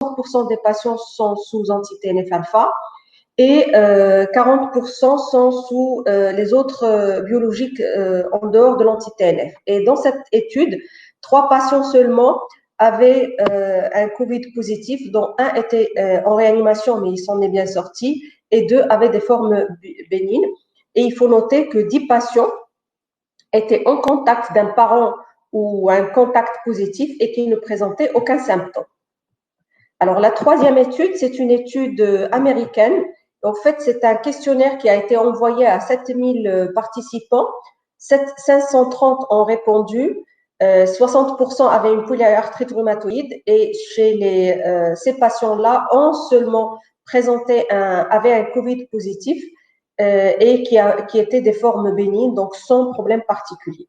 60% des patients sont sous anti-TNF-alpha et 40% sont sous les autres biologiques en dehors de l'anti-TNF. Et dans cette étude, 3 patients seulement avaient un Covid positif, dont un était en réanimation, mais il s'en est bien sorti, et 2 avaient des formes bénignes. Et il faut noter que 10 patients étaient en contact d'un parent ou un contact positif et qui ne présentaient aucun symptôme. Alors, la troisième étude, c'est une étude américaine. En fait, c'est un questionnaire qui a été envoyé à 7000 participants. 530 ont répondu. 60% avaient une polyarthrite rhumatoïde et chez ces patients-là, ont seulement avaient un Covid positif et qui étaient des formes bénignes, donc sans problème particulier.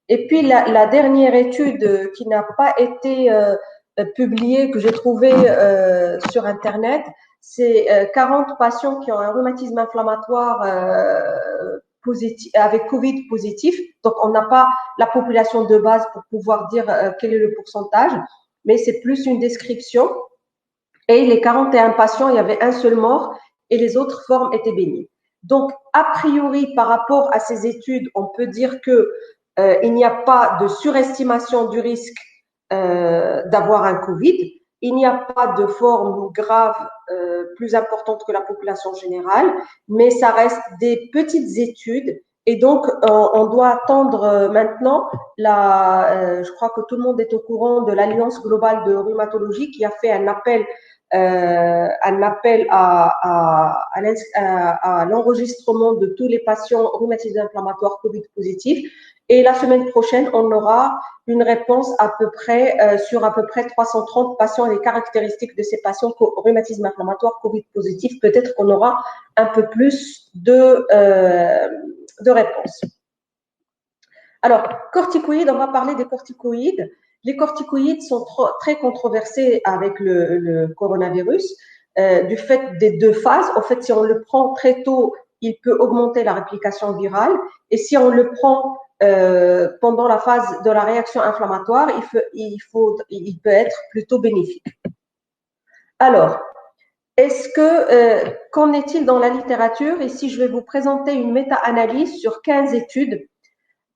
Et puis, la dernière étude qui n'a pas été publiée, que j'ai trouvée sur Internet, c'est 40 patients qui ont un rhumatisme inflammatoire positif, avec Covid positif. Donc, on n'a pas la population de base pour pouvoir dire quel est le pourcentage, mais c'est plus une description. Et les 41 patients, il y avait un seul mort et les autres formes étaient bénignes. Donc, a priori, par rapport à ces études, on peut dire que il n'y a pas de surestimation du risque d'avoir un Covid. Il n'y a pas de forme grave plus importante que la population générale, mais ça reste des petites études. Et donc, on doit attendre maintenant je crois que tout le monde est au courant de l'Alliance globale de rhumatologie qui a fait un appel à l'enregistrement de tous les patients rhumatismes inflammatoires Covid positifs. Et la semaine prochaine, on aura une réponse sur à peu près 330 patients et les caractéristiques de ces patients rhumatisme inflammatoire Covid positif. Peut-être qu'on aura un peu plus de réponses. Alors, corticoïdes, on va parler des corticoïdes. Les corticoïdes sont très controversés avec le coronavirus du fait des 2 phases. En fait, si on le prend très tôt, il peut augmenter la réplication virale. Et si on le prend pendant la phase de la réaction inflammatoire, il peut être plutôt bénéfique. Alors, qu'en est-il dans la littérature? Ici, je vais vous présenter une méta-analyse sur 15 études.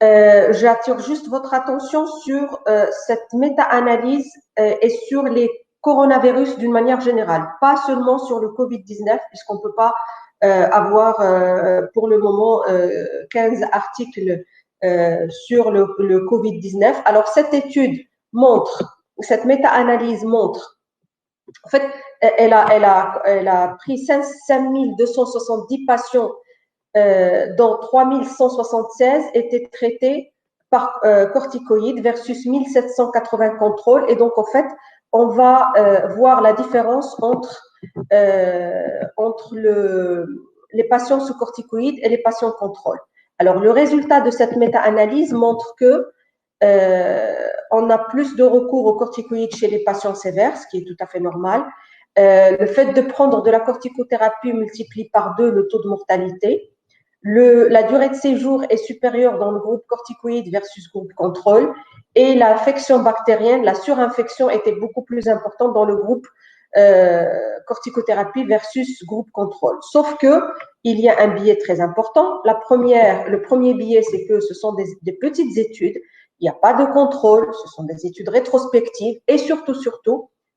J'attire juste votre attention sur cette méta-analyse et sur les coronavirus d'une manière générale, pas seulement sur le Covid-19, puisqu'on ne peut pas avoir pour le moment 15 articles sur le Covid-19. Alors, cette méta-analyse montre, en fait, elle a pris 5270 patients dont 3176 étaient traités par corticoïdes versus 1780 contrôles. Et donc, en fait, on va voir la différence entre les patients sous corticoïdes et les patients contrôle. Alors, le résultat de cette méta-analyse montre que on a plus de recours aux corticoïdes chez les patients sévères, ce qui est tout à fait normal. Le fait de prendre de la corticothérapie multiplie par 2 le taux de mortalité. La durée de séjour est supérieure dans le groupe corticoïde versus groupe contrôle et l'infection bactérienne, la surinfection était beaucoup plus importante dans le groupe corticothérapie versus groupe contrôle. Sauf que il y a un biais très important. Le premier biais, c'est que ce sont des petites études. Il n'y a pas de contrôle. Ce sont des études rétrospectives et surtout,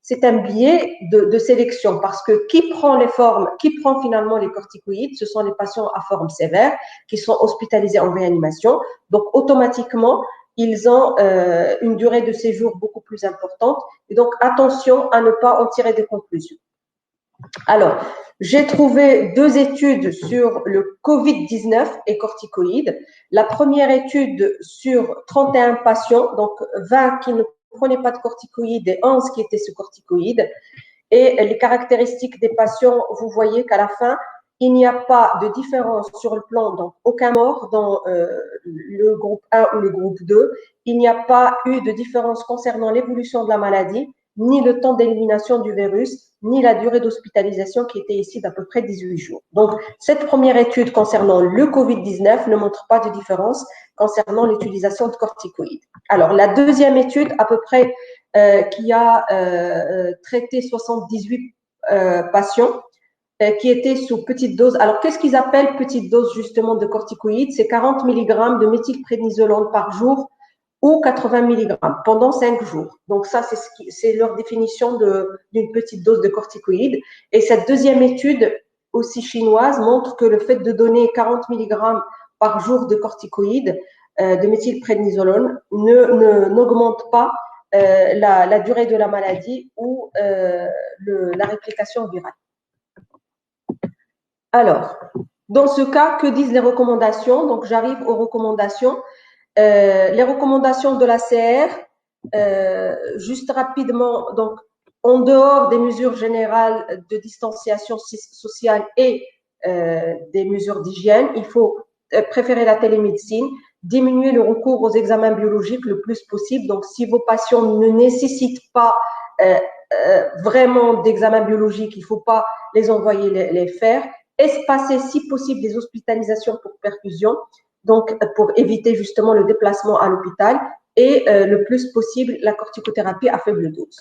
c'est un biais de sélection parce que qui prend finalement les corticoïdes, ce sont les patients à forme sévère qui sont hospitalisés en réanimation. Donc, automatiquement, ils ont une durée de séjour beaucoup plus importante. Et donc, attention à ne pas en tirer des conclusions. Alors, j'ai trouvé 2 études sur le Covid-19 et corticoïdes. La première étude sur 31 patients, donc 20 qui ne prenaient pas de corticoïdes et 11 qui étaient sous corticoïdes. Et les caractéristiques des patients, vous voyez qu'à la fin, il n'y a pas de différence sur le plan, donc aucun mort dans le groupe 1 ou le groupe 2. Il n'y a pas eu de différence concernant l'évolution de la maladie, ni le temps d'élimination du virus, ni la durée d'hospitalisation qui était ici d'à peu près 18 jours. Donc, cette première étude concernant le Covid-19 ne montre pas de différence concernant l'utilisation de corticoïdes. Alors, la deuxième étude, à peu près qui a traité 78 patients qui étaient sous petite dose. Alors, qu'est-ce qu'ils appellent petite dose justement de corticoïdes? C'est 40 mg de méthylprénisolone par jour ou 80 mg pendant 5 jours. Donc ça, c'est leur définition d'une petite dose de corticoïdes. Et cette deuxième étude, aussi chinoise, montre que le fait de donner 40 mg par jour de corticoïdes, de méthylprénisolone, n'augmente pas la durée de la maladie ou la réplication virale. Alors, dans ce cas, que disent les recommandations? Donc, j'arrive aux recommandations. Les recommandations de la CR, juste rapidement, donc, en dehors des mesures générales de distanciation sociale et des mesures d'hygiène, il faut préférer la télémédecine, diminuer le recours aux examens biologiques le plus possible. Donc, si vos patients ne nécessitent pas vraiment d'examens biologiques, il ne faut pas les envoyer les faire. Espacer, si possible, les hospitalisations pour perfusion, donc pour éviter justement le déplacement à l'hôpital et le plus possible la corticothérapie à faible dose.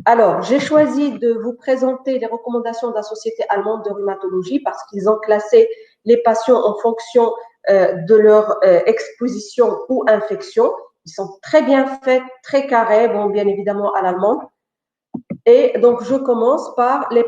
Alors, j'ai choisi de vous présenter les recommandations de la Société allemande de rhumatologie parce qu'ils ont classé les patients en fonction de leur exposition ou infection. Ils sont très bien faits, très carrés, bon, bien évidemment à l'allemande. Et donc, je commence par les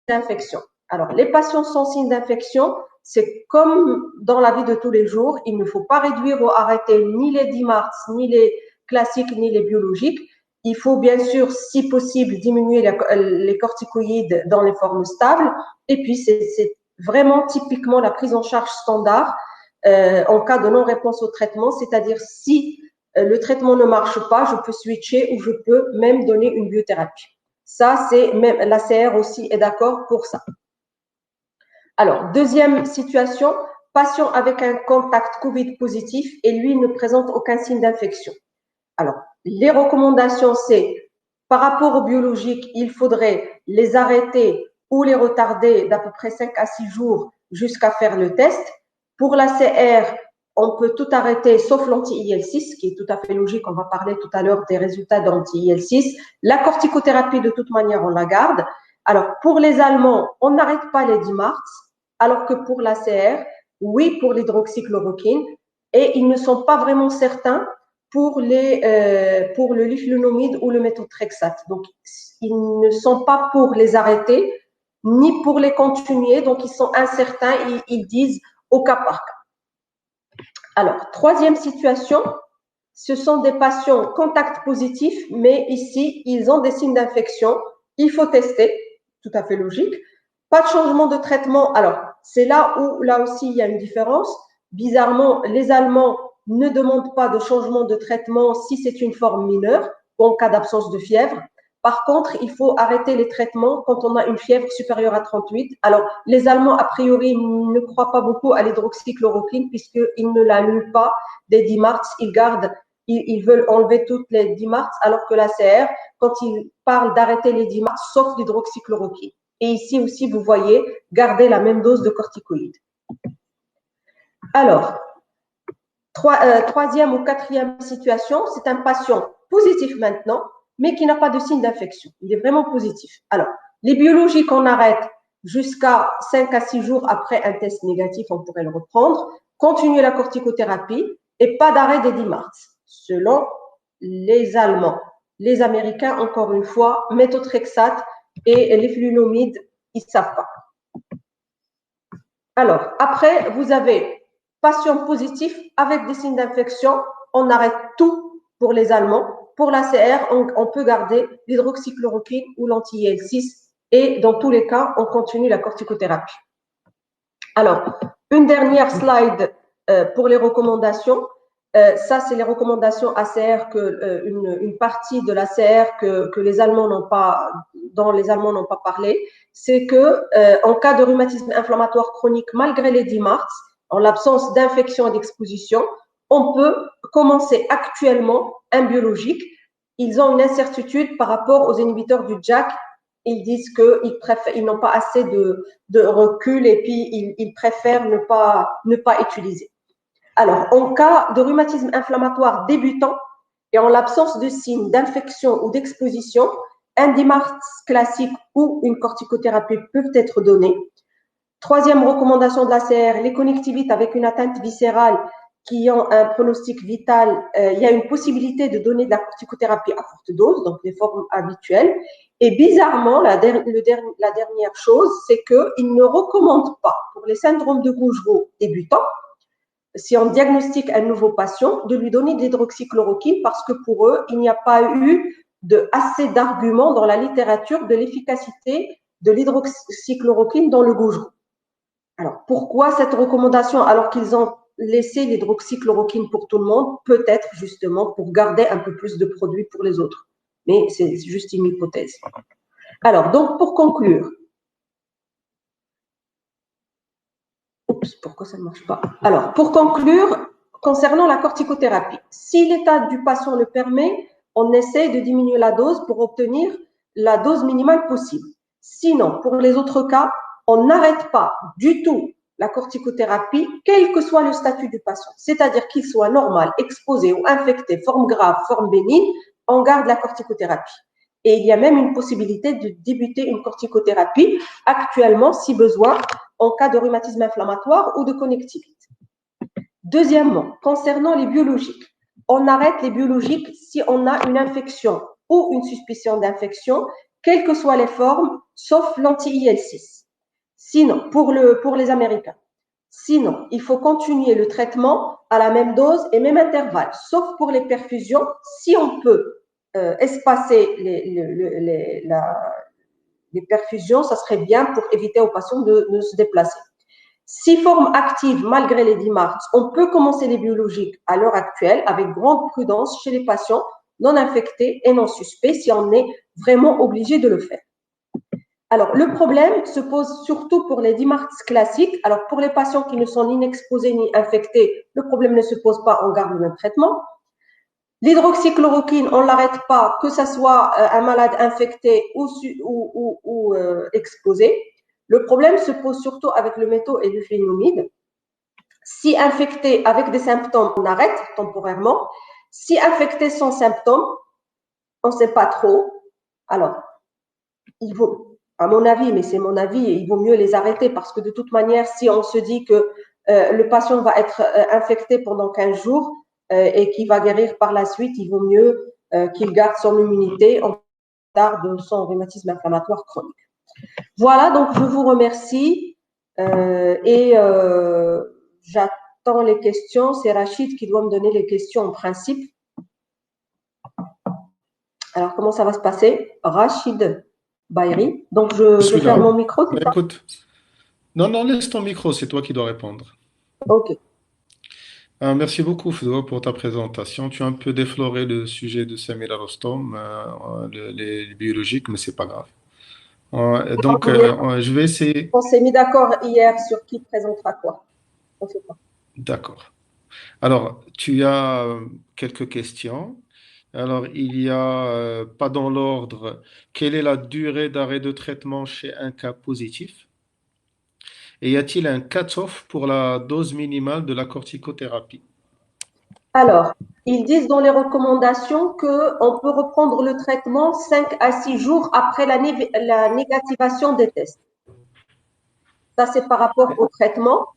infections. Alors, les patients sans signe d'infection, c'est comme dans la vie de tous les jours, il ne faut pas réduire ou arrêter ni les DIMARS, ni les classiques, ni les biologiques. Il faut bien sûr, si possible, diminuer les corticoïdes dans les formes stables. Et puis, c'est vraiment typiquement la prise en charge standard en cas de non-réponse au traitement, c'est-à-dire si le traitement ne marche pas, je peux switcher ou je peux même donner une biothérapie. Ça, c'est même la CR aussi est d'accord pour ça. Alors, deuxième situation, patient avec un contact Covid positif et lui ne présente aucun signe d'infection. Alors, les recommandations, c'est par rapport aux biologiques, il faudrait les arrêter ou les retarder d'à peu près 5 à 6 jours jusqu'à faire le test. Pour la CR, on peut tout arrêter sauf l'anti-IL6, qui est tout à fait logique. On va parler tout à l'heure des résultats d'anti-IL6. La corticothérapie, de toute manière, on la garde. Alors, pour les Allemands, on n'arrête pas les DIMARS, alors que pour la CR, oui, pour l'hydroxychloroquine. Et ils ne sont pas vraiment certains pour le liflunomide ou le méthotrexate. Donc, ils ne sont pas pour les arrêter, ni pour les continuer. Donc, ils sont incertains. Ils disent au cas par cas. Alors, troisième situation, ce sont des patients contact positifs, mais ici, ils ont des signes d'infection. Il faut tester, tout à fait logique. Pas de changement de traitement. Alors, c'est là où, là aussi, il y a une différence. Bizarrement, les Allemands ne demandent pas de changement de traitement si c'est une forme mineure, en cas d'absence de fièvre. Par contre, il faut arrêter les traitements quand on a une fièvre supérieure à 38. Alors, les Allemands, a priori, ne croient pas beaucoup à l'hydroxychloroquine puisqu'ils ne l'annulent pas des DIMARS. Ils veulent enlever toutes les DIMARS, alors que la CR, quand ils parlent d'arrêter les DIMARS, sauf l'hydroxychloroquine. Et ici aussi, vous voyez, garder la même dose de corticoïdes. Alors, troisième ou quatrième situation, c'est un patient positif maintenant, mais qui n'a pas de signe d'infection. Il est vraiment positif. Alors, les biologiques, on arrête jusqu'à 5 à 6 jours après un test négatif, on pourrait le reprendre, continuer la corticothérapie et pas d'arrêt des DIMARS, selon les Allemands. Les Américains, encore une fois, méthotrexate et les flunomides, ils ne savent pas. Alors, après, vous avez patient positif avec des signes d'infection, on arrête tout pour les Allemands. Pour la CR, on peut garder l'hydroxychloroquine ou l'anti-IL6 et dans tous les cas, on continue la corticothérapie. Alors, une dernière slide pour les recommandations. Ça, c'est les recommandations ACR une partie de l'ACR que les Allemands n'ont pas, dont les Allemands n'ont pas parlé, c'est que en cas de rhumatisme inflammatoire chronique, malgré les DIMARS, en l'absence d'infection et d'exposition, on peut commencer actuellement un biologique. Ils ont une incertitude par rapport aux inhibiteurs du JAK. Ils disent qu'ils n'ont pas assez de recul et puis ils préfèrent ne pas utiliser. Alors, en cas de rhumatisme inflammatoire débutant, et en l'absence de signes d'infection ou d'exposition, un DMARD classique ou une corticothérapie peuvent être donnés. Troisième recommandation de l'ACR, les conjonctivites avec une atteinte viscérale qui ont un pronostic vital, il y a une possibilité de donner de la corticothérapie à forte dose, donc les formes habituelles. Et bizarrement, la dernière chose, c'est qu'ils ne recommandent pas pour les syndromes de Gougerot débutants, si on diagnostique un nouveau patient, de lui donner de l'hydroxychloroquine parce que pour eux, il n'y a pas eu assez d'arguments dans la littérature de l'efficacité de l'hydroxychloroquine dans le Gougerot. Alors, pourquoi cette recommandation alors qu'ils ont laissé l'hydroxychloroquine pour tout le monde? Peut-être justement pour garder un peu plus de produits pour les autres. Mais c'est juste une hypothèse. Alors, donc, pour conclure. Oups, pourquoi ça ne marche pas? Alors, pour conclure, concernant la corticothérapie, si l'état du patient le permet, on essaie de diminuer la dose pour obtenir la dose minimale possible. Sinon, pour les autres cas, on n'arrête pas du tout la corticothérapie, quel que soit le statut du patient. C'est-à-dire qu'il soit normal, exposé ou infecté, forme grave, forme bénigne, on garde la corticothérapie. Et il y a même une possibilité de débuter une corticothérapie actuellement, si besoin, en cas de rhumatisme inflammatoire ou de connectivité. Deuxièmement, concernant les biologiques, on arrête les biologiques si on a une infection ou une suspicion d'infection, quelles que soient les formes, sauf l'anti-IL6. Sinon, pour les Américains, sinon, il faut continuer le traitement à la même dose et même intervalle, sauf pour les perfusions, si on peut espacer les perfusions, ça serait bien pour éviter aux patients de se déplacer. Si forme active, malgré les DMARD, on peut commencer les biologiques à l'heure actuelle avec grande prudence chez les patients non infectés et non suspects si on est vraiment obligé de le faire. Alors, le problème se pose surtout pour les DMARD classiques. Alors, pour les patients qui ne sont ni exposés ni infectés, le problème ne se pose pas, on garde le même traitement. L'hydroxychloroquine, on ne l'arrête pas, que ce soit un malade infecté ou exposé. Le problème se pose surtout avec le métaux et le flénomide. Si infecté avec des symptômes, on arrête temporairement. Si infecté sans symptômes, on ne sait pas trop. Alors, il vaut, à mon avis, mais c'est mon avis, il vaut mieux les arrêter parce que de toute manière, si on se dit que le patient va être infecté pendant 15 jours et qu'il va guérir par la suite, il vaut mieux qu'il garde son immunité en retard de son rhumatisme inflammatoire chronique. Voilà, donc je vous remercie et j'attends les questions. C'est Rachid qui doit me donner les questions en principe. Alors, comment ça va se passer? Rachid Bayri. Donc, je ferme mon micro, c'est ça? Écoute, non, laisse ton micro, c'est toi qui dois répondre. Ok. Merci beaucoup, Fedwa, pour ta présentation. Tu as un peu défloré le sujet de Samir Rostom, les biologiques, mais c'est pas grave. Je vais essayer. On s'est mis d'accord hier sur qui présentera quoi. On fait pas. D'accord. Alors, tu as quelques questions. Alors, il y a, pas dans l'ordre, quelle est la durée d'arrêt de traitement chez un cas positif? Et y a-t-il un cut-off pour la dose minimale de la corticothérapie? Alors, ils disent dans les recommandations qu'on peut reprendre le traitement 5 à 6 jours après la négativation des tests. Ça, c'est par rapport au traitement.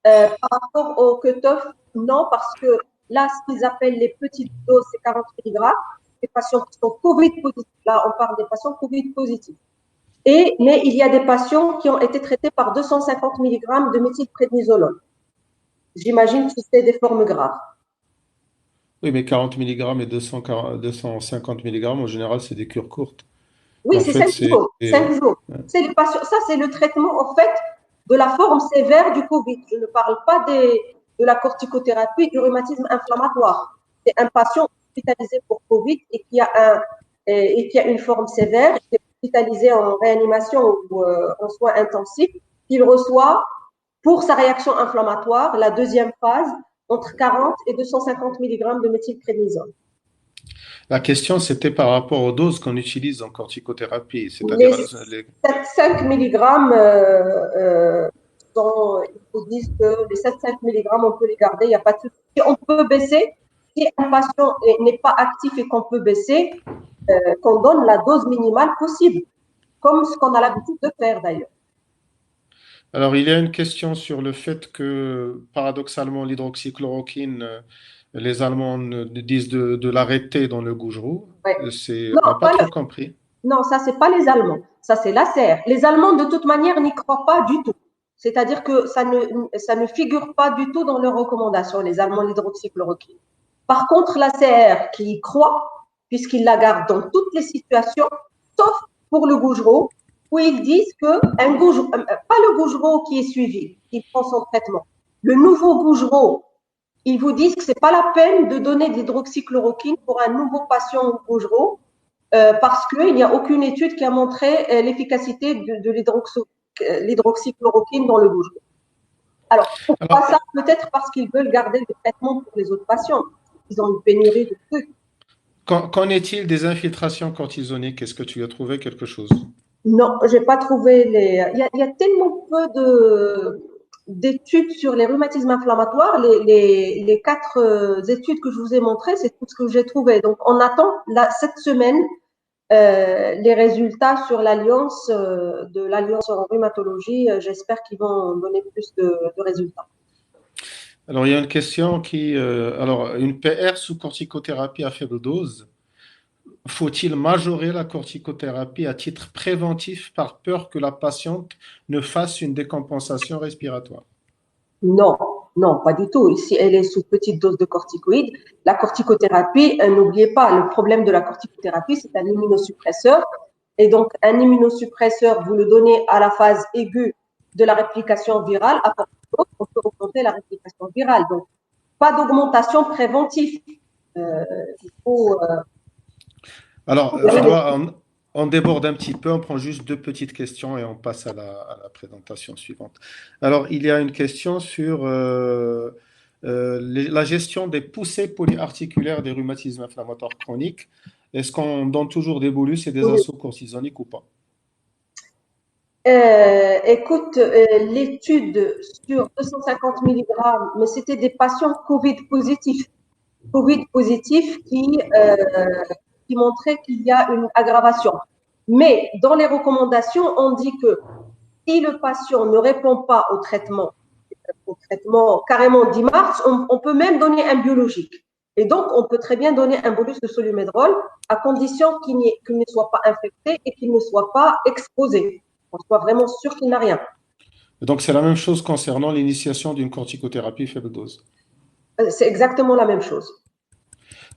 Par rapport au cut-off, non, parce que là, ce qu'ils appellent les petites doses, c'est 40 mg. Les patients qui sont Covid positifs, là, on parle des patients Covid positifs. Mais il y a des patients qui ont été traités par 250 mg de méthylprédnisolone. J'imagine que c'est des formes graves. Oui, mais 40 mg et 250 mg, en général, c'est des cures courtes. Oui, En c'est fait, 5 jours. 5 jours. C'est les patients, ça, c'est le traitement, en fait, de la forme sévère du Covid. Je ne parle pas de la corticothérapie, du rhumatisme inflammatoire. C'est un patient hospitalisé pour Covid et qui a une forme sévère, qui est hospitalisé en réanimation ou en soins intensifs, qu'il reçoit pour sa réaction inflammatoire, la deuxième phase, entre 40 et 250 mg de méthylprédnisone. la question, c'était par rapport aux doses qu'on utilise en corticothérapie, c'est-à-dire Les les... 5 mg ils vous disent que les 7-5 mg, on peut les garder, il n'y a pas de souci. On peut baisser, si un patient n'est pas actif et qu'on peut baisser, qu'on donne la dose minimale possible, comme ce qu'on a l'habitude de faire d'ailleurs. Alors, il y a une question sur le fait que, paradoxalement, l'hydroxychloroquine, les Allemands disent de l'arrêter dans le Goujerot. Ouais. C'est, Non, on n'a pas trop compris. non, ça, c'est pas les Allemands. Ça, c'est l'ACR. Les Allemands, de toute manière, n'y croient pas du tout. C'est-à-dire que ça ne figure pas du tout dans leurs recommandations, les Allemands, l'hydroxychloroquine. Par contre, l'ACR qui y croit, puisqu'ils la gardent dans toutes les situations, sauf pour le Goujerot, où ils disent que pas le Goujerot qui est suivi, qui prend son traitement, le nouveau Goujerot, ils vous disent que c'est pas la peine de donner d'hydroxychloroquine pour un nouveau patient au Goujerot, parce qu'il n'y a aucune étude qui a montré l'efficacité de l'hydroxychloroquine dans le Goujerot. Alors, pourquoi Alors, ça? Peut-être parce qu'ils veulent garder le traitement pour les autres patients. Ils ont une pénurie de trucs. qu'en est-il des infiltrations cortisoniques? Est-ce que tu as trouvé quelque chose? Non, j'ai pas trouvé les. Il y a tellement peu d'études sur les rhumatismes inflammatoires. Les quatre études que je vous ai montrées, c'est tout ce que j'ai trouvé. Donc, on attend cette semaine les résultats sur l'alliance de l'alliance en rhumatologie. J'espère qu'ils vont donner plus de résultats. Alors, il y a une question qui, alors, une PR sous corticothérapie à faible dose. Faut-il majorer la corticothérapie à titre préventif par peur que la patiente ne fasse une décompensation respiratoire? Non, non, pas du tout. Ici, elle est sous petite dose de corticoïdes. La corticothérapie, n'oubliez pas, le problème de la corticothérapie, c'est un immunosuppresseur. Et donc, un immunosuppresseur, vous le donnez à la phase aiguë de la réplication virale. À partir de l'autre, on peut augmenter la réplication virale. Donc, pas d'augmentation préventive. Euh, il faut, Alors, vérifier. Fedwa, on déborde un petit peu, on prend juste deux petites questions et on passe à la présentation suivante. Alors, il y a une question sur la gestion des poussées polyarticulaires des rhumatismes inflammatoires chroniques. Est-ce qu'on donne toujours des bolus et des insocortisoniques ou pas? Écoute, l'étude sur 250 milligrammes, mais c'était des patients Covid positifs. Covid positif qui montrait qu'il y a une aggravation. Mais dans les recommandations, on dit que si le patient ne répond pas au traitement carrément 10 mars, on peut même donner un biologique. Et donc, on peut très bien donner un bolus de solumédrol à condition qu'il ne soit pas infecté et qu'il ne soit pas exposé. On soit vraiment sûr qu'il n'a rien. Donc, c'est la même chose concernant l'initiation d'une corticothérapie faible dose. C'est exactement la même chose.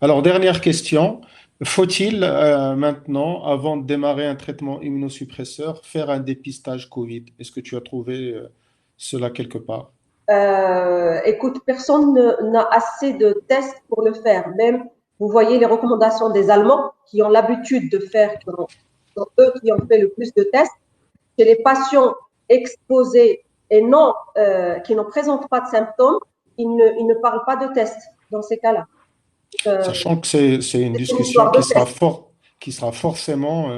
Alors, dernière question. Faut-il maintenant, avant de démarrer un traitement immunosuppresseur, faire un dépistage Covid? Est-ce que tu as trouvé cela quelque part? Écoute, personne n'a assez de tests pour le faire. Même, vous voyez les recommandations des Allemands qui ont l'habitude de faire, sont eux qui ont fait le plus de tests. Chez les patients exposés et non, qui ne présentent pas de symptômes, ils ne parlent pas de tests dans ces cas-là. Euh, Sachant que c'est une c'est une discussion histoire de tests. qui sera forcément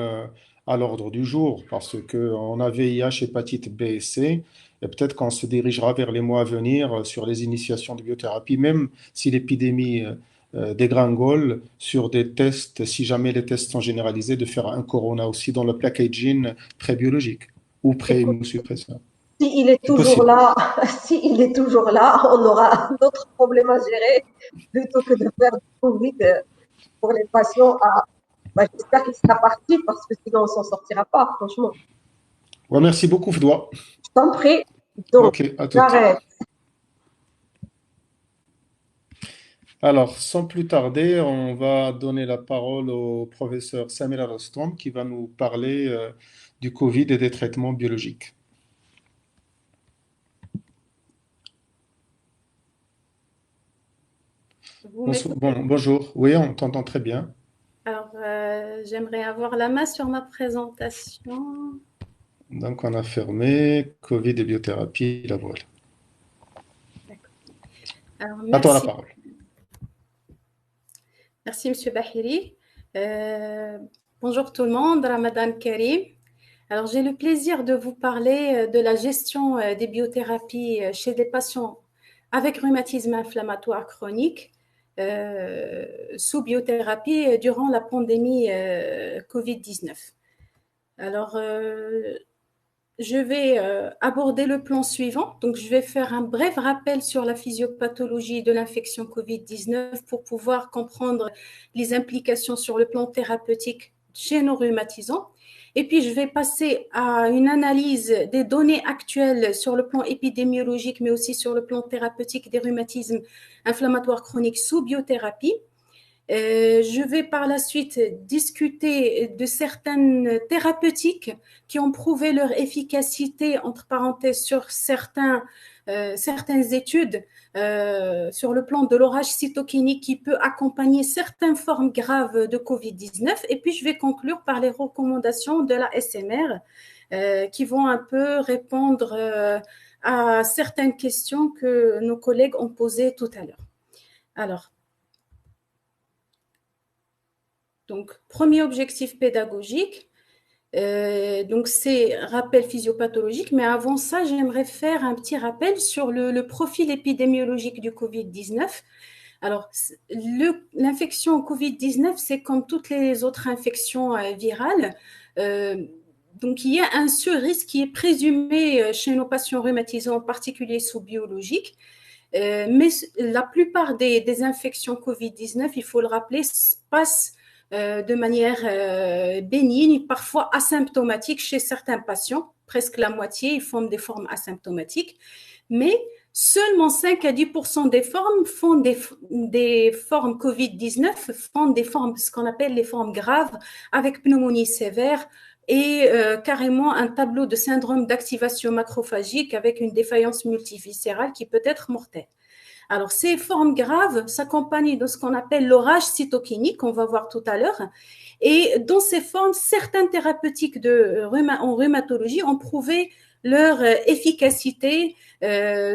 à l'ordre du jour, parce qu'on a VIH, hépatite B et C, et peut-être qu'on se dirigera vers les mois à venir sur les initiations de biothérapie, même si l'épidémie dégringole, sur des tests, si jamais les tests sont généralisés, de faire un corona aussi dans le packaging pré-biologique ou Écoute, pré-immunosuppresseur. s'il est C'est toujours possible. là, s'il est toujours là, on aura d'autres problèmes à gérer plutôt que de faire du Covid pour les patients j'espère qu'il sera parti parce que sinon on s'en sortira pas, franchement. Ouais, merci beaucoup, Fdoua. Je t'en prie. Donc, Ok, à toute. j'arrête. Alors, sans plus tarder, on va donner la parole au professeur Samir Rostom qui va nous parler du Covid et des traitements biologiques. Vous m'écoutez? Bonjour, oui, on t'entend très bien. Alors, j'aimerais avoir la main sur ma présentation. Donc, on a fermé Covid et biothérapie, la voilà. D'accord. Alors, À toi la merci. parole. Merci, Monsieur Bahiri. Bonjour tout le monde, Ramadan Karim. Alors, j'ai le plaisir de vous parler de la gestion des biothérapies chez des patients avec rhumatisme inflammatoire chronique. sous biothérapie durant la pandémie Covid-19. Alors, je vais aborder le plan suivant. Donc, je vais faire un bref rappel sur la physiopathologie de l'infection Covid-19 pour pouvoir comprendre les implications sur le plan thérapeutique chez nos rhumatisants. Et puis, je vais passer à une analyse des données actuelles sur le plan épidémiologique, mais aussi sur le plan thérapeutique des rhumatismes inflammatoires chroniques sous biothérapie. Je vais par la suite discuter de certaines thérapeutiques qui ont prouvé leur efficacité, entre parenthèses, sur certaines études sur le plan de l'orage cytokinique qui peut accompagner certaines formes graves de Covid-19. Et puis, je vais conclure par les recommandations de la SMR qui vont un peu répondre à certaines questions que nos collègues ont posées tout à l'heure. Alors, donc, premier objectif pédagogique, donc c'est rappel physiopathologique, mais avant ça, j'aimerais faire un petit rappel sur le profil épidémiologique du Covid-19. Alors, l'infection au Covid-19, c'est comme toutes les autres infections virales. Donc, il y a un surrisque qui est présumé chez nos patients rhumatisants, en particulier sous biologique. Mais la plupart des infections Covid-19, il faut le rappeler, passent de manière bénigne, parfois asymptomatique chez certains patients. Presque la moitié, ils font des formes asymptomatiques. Mais seulement 5 à 10% des formes font des formes Covid-19, font des formes, ce qu'on appelle les formes graves, avec pneumonie sévère et carrément un tableau de syndrome d'activation macrophagique avec une défaillance multiviscérale qui peut être mortelle. Alors, ces formes graves s'accompagnent de ce qu'on appelle l'orage cytokinique, qu'on va voir tout à l'heure. Et dans ces formes, certaines thérapeutiques en rhumatologie ont prouvé leur efficacité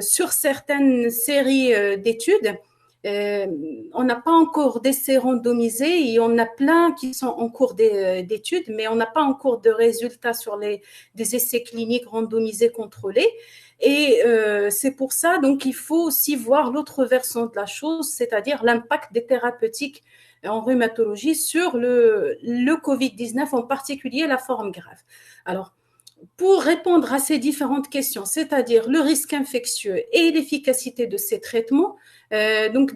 sur certaines séries d'études. On n'a pas encore d'essais randomisés, et on a plein qui sont en cours d'études, mais on n'a pas encore de résultats sur des essais cliniques randomisés contrôlés. Et c'est pour ça, donc, il faut aussi voir l'autre versant de la chose, c'est-à-dire l'impact des thérapeutiques en rhumatologie sur le Covid-19, en particulier la forme grave. Alors, pour répondre à ces différentes questions, c'est-à-dire le risque infectieux et l'efficacité de ces traitements, donc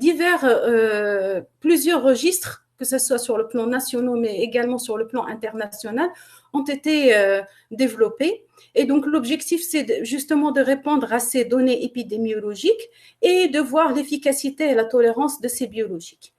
plusieurs registres, que ce soit sur le plan national, mais également sur le plan international, ont été développés. Et donc, l'objectif, c'est justement de répondre à ces données épidémiologiques et de voir l'efficacité et la tolérance de ces biologiques.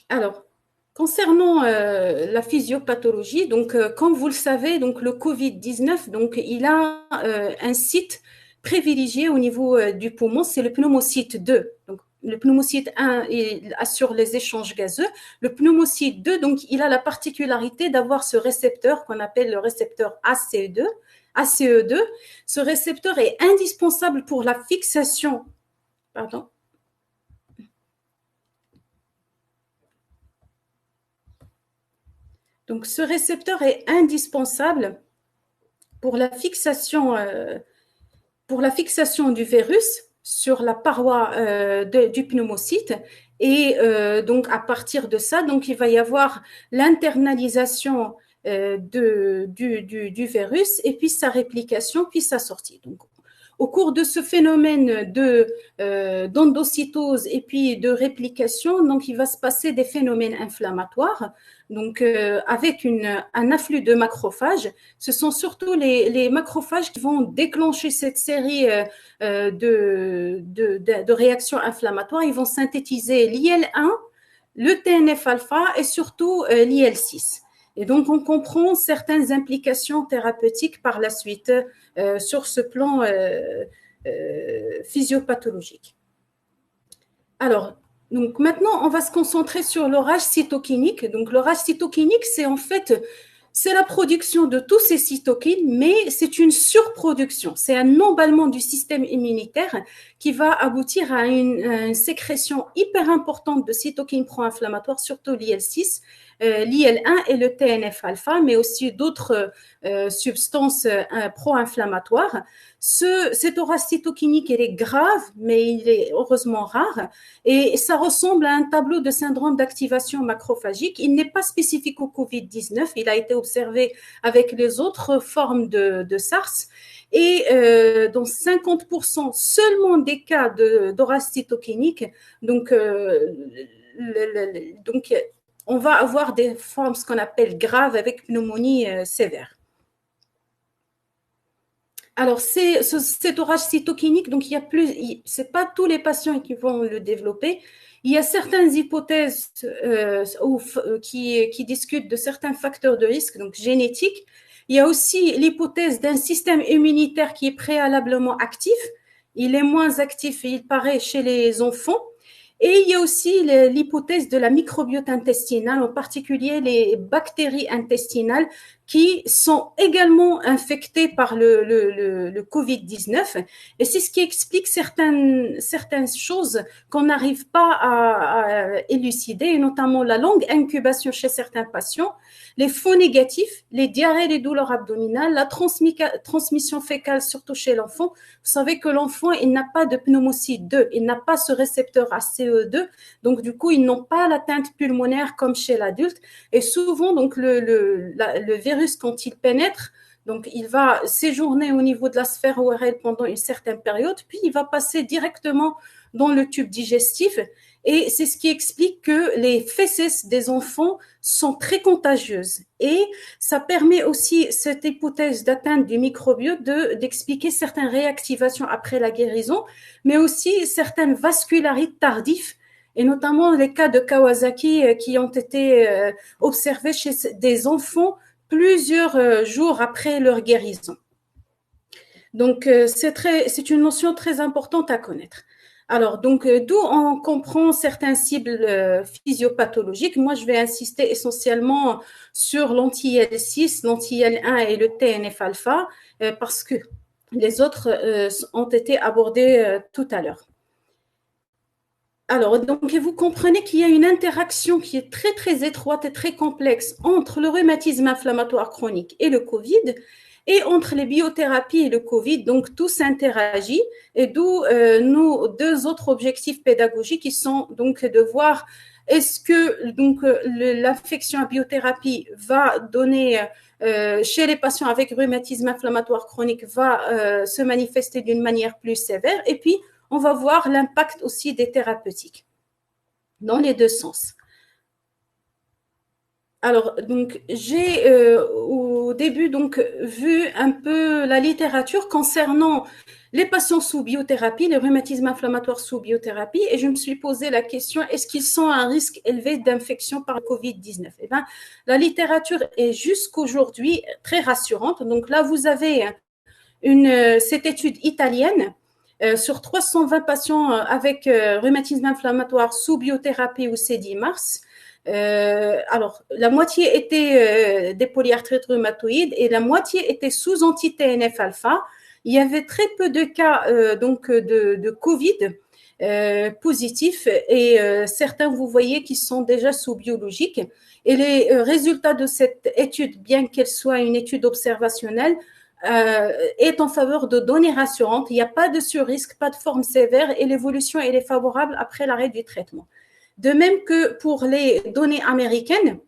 Alors, concernant la physiopathologie, donc comme vous le savez, donc le Covid-19, donc il a un site privilégié au niveau du poumon, c'est le pneumocyte 2. Donc le pneumocyte 1 il assure les échanges gazeux. Le pneumocyte 2, donc il a la particularité d'avoir ce récepteur qu'on appelle le récepteur ACE2. ACE2, ce récepteur est indispensable pour la fixation. Pardon. Donc, ce récepteur est indispensable pour la fixation du virus sur la paroi du pneumocyte. Et donc, à partir de ça, donc, il va y avoir l'internalisation du virus et puis sa réplication, puis sa sortie. Donc, au cours de ce phénomène d'endocytose et puis de réplication, donc il va se passer des phénomènes inflammatoires, donc avec un afflux de macrophages. Ce sont surtout les macrophages qui vont déclencher cette série de réactions inflammatoires. Ils vont synthétiser l'IL-1, le TNF-alpha et surtout l'IL-6. Et donc, on comprend certaines implications thérapeutiques par la suite sur ce plan physiopathologique. Alors, donc maintenant, on va se concentrer sur l'orage cytokinique. Donc, l'orage cytokinique, c'est en fait, c'est la production de tous ces cytokines, mais c'est une surproduction. C'est un emballement du système immunitaire qui va aboutir à une sécrétion hyper importante de cytokines pro-inflammatoires, surtout l'IL-6, l'IL-1 et le TNF-alpha, mais aussi d'autres substances pro-inflammatoires. Cet orage cytokinique, il est grave, mais il est heureusement rare. Et ça ressemble à un tableau de syndrome d'activation macrophagique. Il n'est pas spécifique au Covid-19. Il a été observé avec les autres formes de SARS. Et dans 50% seulement des cas d'orage cytokinique, donc on va avoir des formes, ce qu'on appelle graves, avec pneumonie sévère. Alors, cet orage cytokinique, donc c'est pas tous les patients qui vont le développer. Il y a certaines hypothèses qui discutent de certains facteurs de risque, donc génétiques. Il y a aussi l'hypothèse d'un système immunitaire qui est préalablement actif. Il est moins actif, il paraît, chez les enfants. Et il y a aussi l'hypothèse de la microbiote intestinale, en particulier les bactéries intestinales qui sont également infectées par le Covid-19. Et c'est ce qui explique certaines choses qu'on n'arrive pas à élucider, notamment la longue incubation chez certains patients, les faux négatifs, les diarrhées, les douleurs abdominales, la transmission fécale, surtout chez l'enfant. Vous savez que l'enfant, il n'a pas de pneumocyte 2, il n'a pas ce récepteur ACE2, donc du coup, ils n'ont pas l'atteinte pulmonaire comme chez l'adulte. Et souvent, donc le virus, quand il pénètre, donc il va séjourner au niveau de la sphère ORL pendant une certaine période, puis il va passer directement dans le tube digestif. Et c'est ce qui explique que les fécès des enfants sont très contagieuses. Et ça permet aussi, cette hypothèse d'atteinte du microbiote, d'expliquer certaines réactivations après la guérison, mais aussi certaines vascularites tardives, et notamment les cas de Kawasaki qui ont été observés chez des enfants plusieurs jours après leur guérison. Donc, c'est une notion très importante à connaître. Alors, donc, d'où on comprend certains cibles physiopathologiques. Moi, je vais insister essentiellement sur l'anti-IL-6, l'anti-IL-1 et le TNF-alpha, parce que les autres ont été abordés tout à l'heure. Alors, donc, vous comprenez qu'il y a une interaction qui est très, très étroite et très complexe entre le rhumatisme inflammatoire chronique et le Covid, et entre les biothérapies et le Covid, donc tout s'interagit, et d'où nos deux autres objectifs pédagogiques qui sont donc de voir est-ce que donc l'infection à biothérapie va donner chez les patients avec rhumatisme inflammatoire chronique va se manifester d'une manière plus sévère, et puis on va voir l'impact aussi des thérapeutiques dans les deux sens. Alors, donc, j'ai au début donc vu un peu la littérature concernant les patients sous biothérapie, les rhumatismes inflammatoires sous biothérapie, et je me suis posé la question, est-ce qu'ils sont à un risque élevé d'infection par Covid-19 ? Eh bien, la littérature est jusqu'aujourd'hui très rassurante. Donc là, vous avez cette étude italienne sur 320 patients avec rhumatisme inflammatoire sous biothérapie ou C10-MARS. Alors, la moitié était des polyarthrites rhumatoïdes et la moitié était sous anti-TNF-alpha. Il y avait très peu de cas de Covid positifs et certains, vous voyez, qui sont déjà sous biologique. Et les résultats de cette étude, bien qu'elle soit une étude observationnelle, est en faveur de données rassurantes. Il n'y a pas de surrisque, pas de forme sévère et l'évolution elle est favorable après l'arrêt du traitement. De même que pour les données américaines,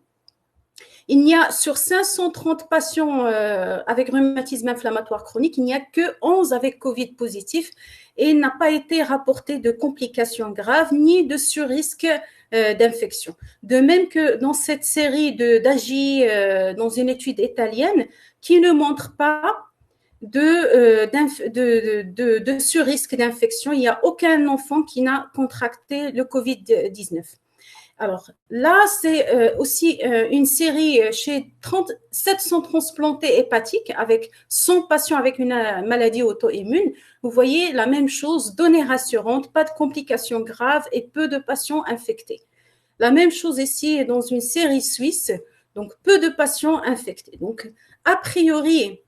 il n'y a sur 530 patients avec rhumatisme inflammatoire chronique, il n'y a que 11 avec Covid positif et il n'a pas été rapporté de complications graves ni de surrisque d'infection. De même que dans cette série d'AGI, dans une étude italienne, qui ne montre pas de surrisque d'infection. Il n'y a aucun enfant qui n'a contracté le Covid-19. Alors là, c'est aussi une série chez 700 transplantés hépatiques avec 100 patients avec une maladie auto-immune. Vous voyez la même chose, données rassurantes, pas de complications graves et peu de patients infectés. La même chose ici dans une série suisse, donc peu de patients infectés. Donc, a priori,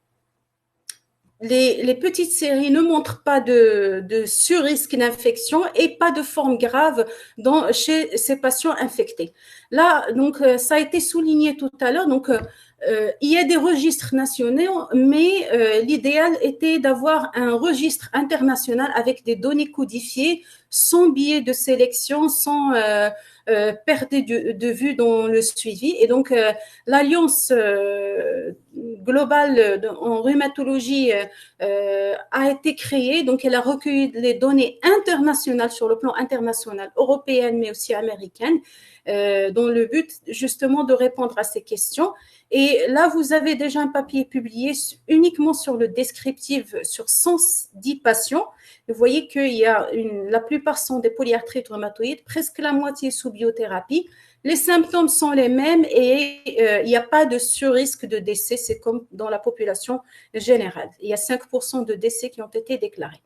les petites séries ne montrent pas de surrisque d'infection et pas de forme grave chez ces patients infectés. Là, donc, ça a été souligné tout à l'heure. Donc, il y a des registres nationaux, mais l'idéal était d'avoir un registre international avec des données codifiées, sans biais de sélection, sans perte de vue dans le suivi. Et donc, l'Alliance globale en rhumatologie a été créée. Donc, elle a recueilli les données internationales sur le plan international, européenne, mais aussi américaine, dans le but justement de répondre à ces questions. Et là, vous avez déjà un papier publié uniquement sur le descriptif sur 110 patients. Vous voyez qu'il y a la plupart sont des polyarthrites rhumatoïdes, presque la moitié sous biothérapie. Les symptômes sont les mêmes et il n'y a pas de surrisque de décès, c'est comme dans la population générale. Il y a 5% de décès qui ont été déclarés.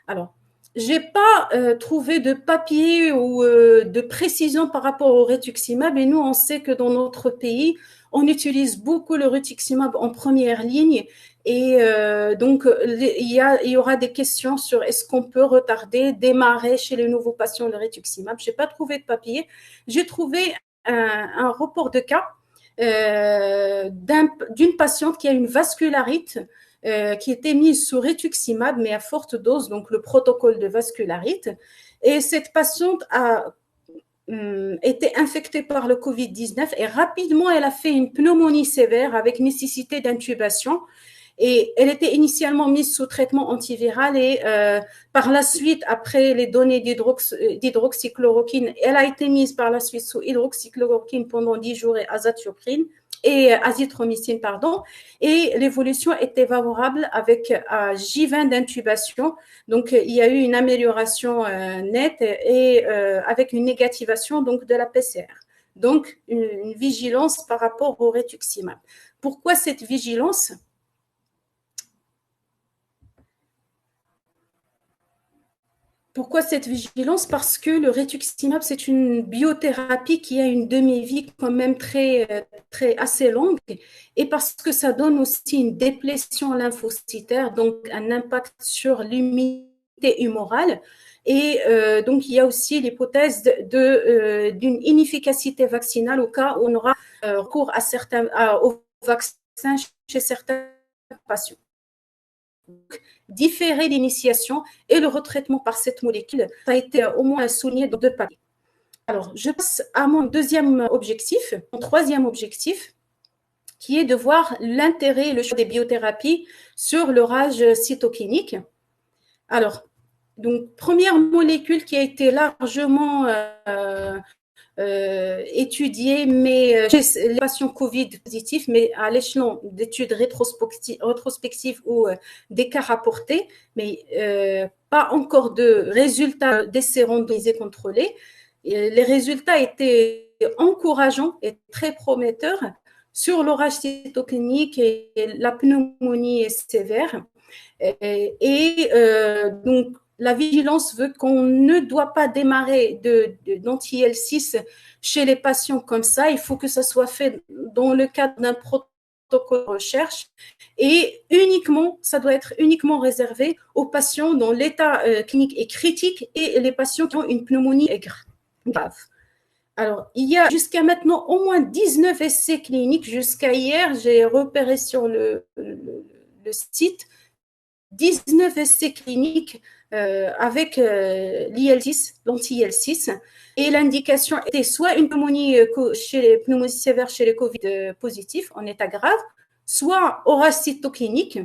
Alors, j'ai pas trouvé de papier ou de précision par rapport au rituximab, et nous, on sait que dans notre pays, on utilise beaucoup le rituximab en première ligne, et donc il y aura des questions sur est-ce qu'on peut retarder, démarrer chez les nouveaux patients le rituximab. J'ai pas trouvé de papier. J'ai trouvé un report de cas d'une patiente qui a une vascularite qui était mise sous rituximab, mais à forte dose, donc le protocole de vascularite. Et cette patiente a été infectée par le Covid-19 et rapidement, elle a fait une pneumonie sévère avec nécessité d'intubation. Et elle était initialement mise sous traitement antiviral et par la suite, après les données d'hydroxychloroquine, elle a été mise par la suite sous hydroxychloroquine pendant 10 jours et azithromycine, et l'évolution était favorable avec J20 d'intubation. Donc, il y a eu une amélioration nette et avec une négativation donc, de la PCR. Donc, une vigilance par rapport au rituximab. Pourquoi cette vigilance ? Pourquoi cette vigilance ? Parce que le rituximab, c'est une biothérapie qui a une demi-vie quand même assez longue, et parce que ça donne aussi une déplétion lymphocytaire, donc un impact sur l'immunité humorale. Et donc, il y a aussi l'hypothèse d'une inefficacité vaccinale au cas où on aura recours au vaccin chez certains patients. Différer l'initiation et le retraitement par cette molécule, ça a été au moins souligné dans 2 papiers. Alors, je passe à mon troisième objectif, qui est de voir l'intérêt et le choix des biothérapies sur le rage cytokinique. Alors, donc, première molécule qui a été largement étudiée, mais chez les patients Covid positifs, mais à l'échelon d'études rétrospectives ou des cas rapportés, mais pas encore de résultats d'essais randomisés contrôlés. Et les résultats étaient encourageants et très prometteurs sur l'orage cytokinique et la pneumonie sévère. Et donc, la vigilance veut qu'on ne doit pas démarrer d'anti-IL-6 chez les patients comme ça. Il faut que ça soit fait dans le cadre d'un protocole de recherche, et ça doit être uniquement réservé aux patients dont l'état clinique est critique et les patients qui ont une pneumonie grave. Alors, il y a jusqu'à maintenant au moins 19 essais cliniques. Jusqu'à hier, j'ai repéré sur le site 19 essais cliniques avec l'IL-6, l'anti-IL-6, et l'indication était soit une pneumonie sévère chez les Covid positifs en état grave, soit orage cytokinique,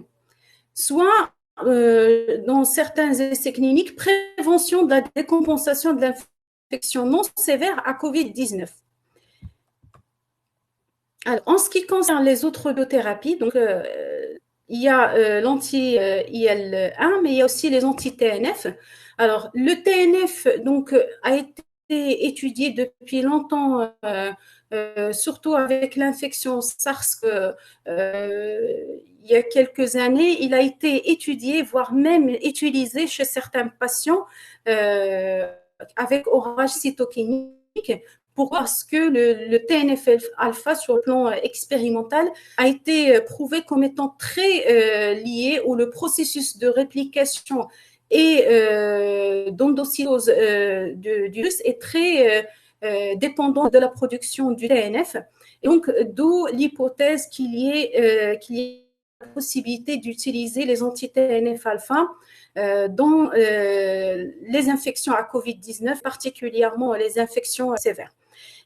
soit dans certains essais cliniques, prévention de la décompensation de l'infection non sévère à Covid-19. Alors, en ce qui concerne les autres biothérapies, donc il y a l'anti-IL-1, mais il y a aussi les anti-TNF. Alors, le TNF donc, a été étudié depuis longtemps, surtout avec l'infection SARS il y a quelques années. Il a été étudié, voire même utilisé chez certains patients avec orage cytokinique Pourquoi? Parce que le TNF-alpha, sur le plan expérimental, a été prouvé comme étant très lié, ou le processus de réplication et d'endocytose du virus est très dépendant de la production du TNF. Et donc, d'où l'hypothèse qu'il y ait la possibilité d'utiliser les anti-TNF-alpha dans les infections à Covid-19, particulièrement les infections sévères.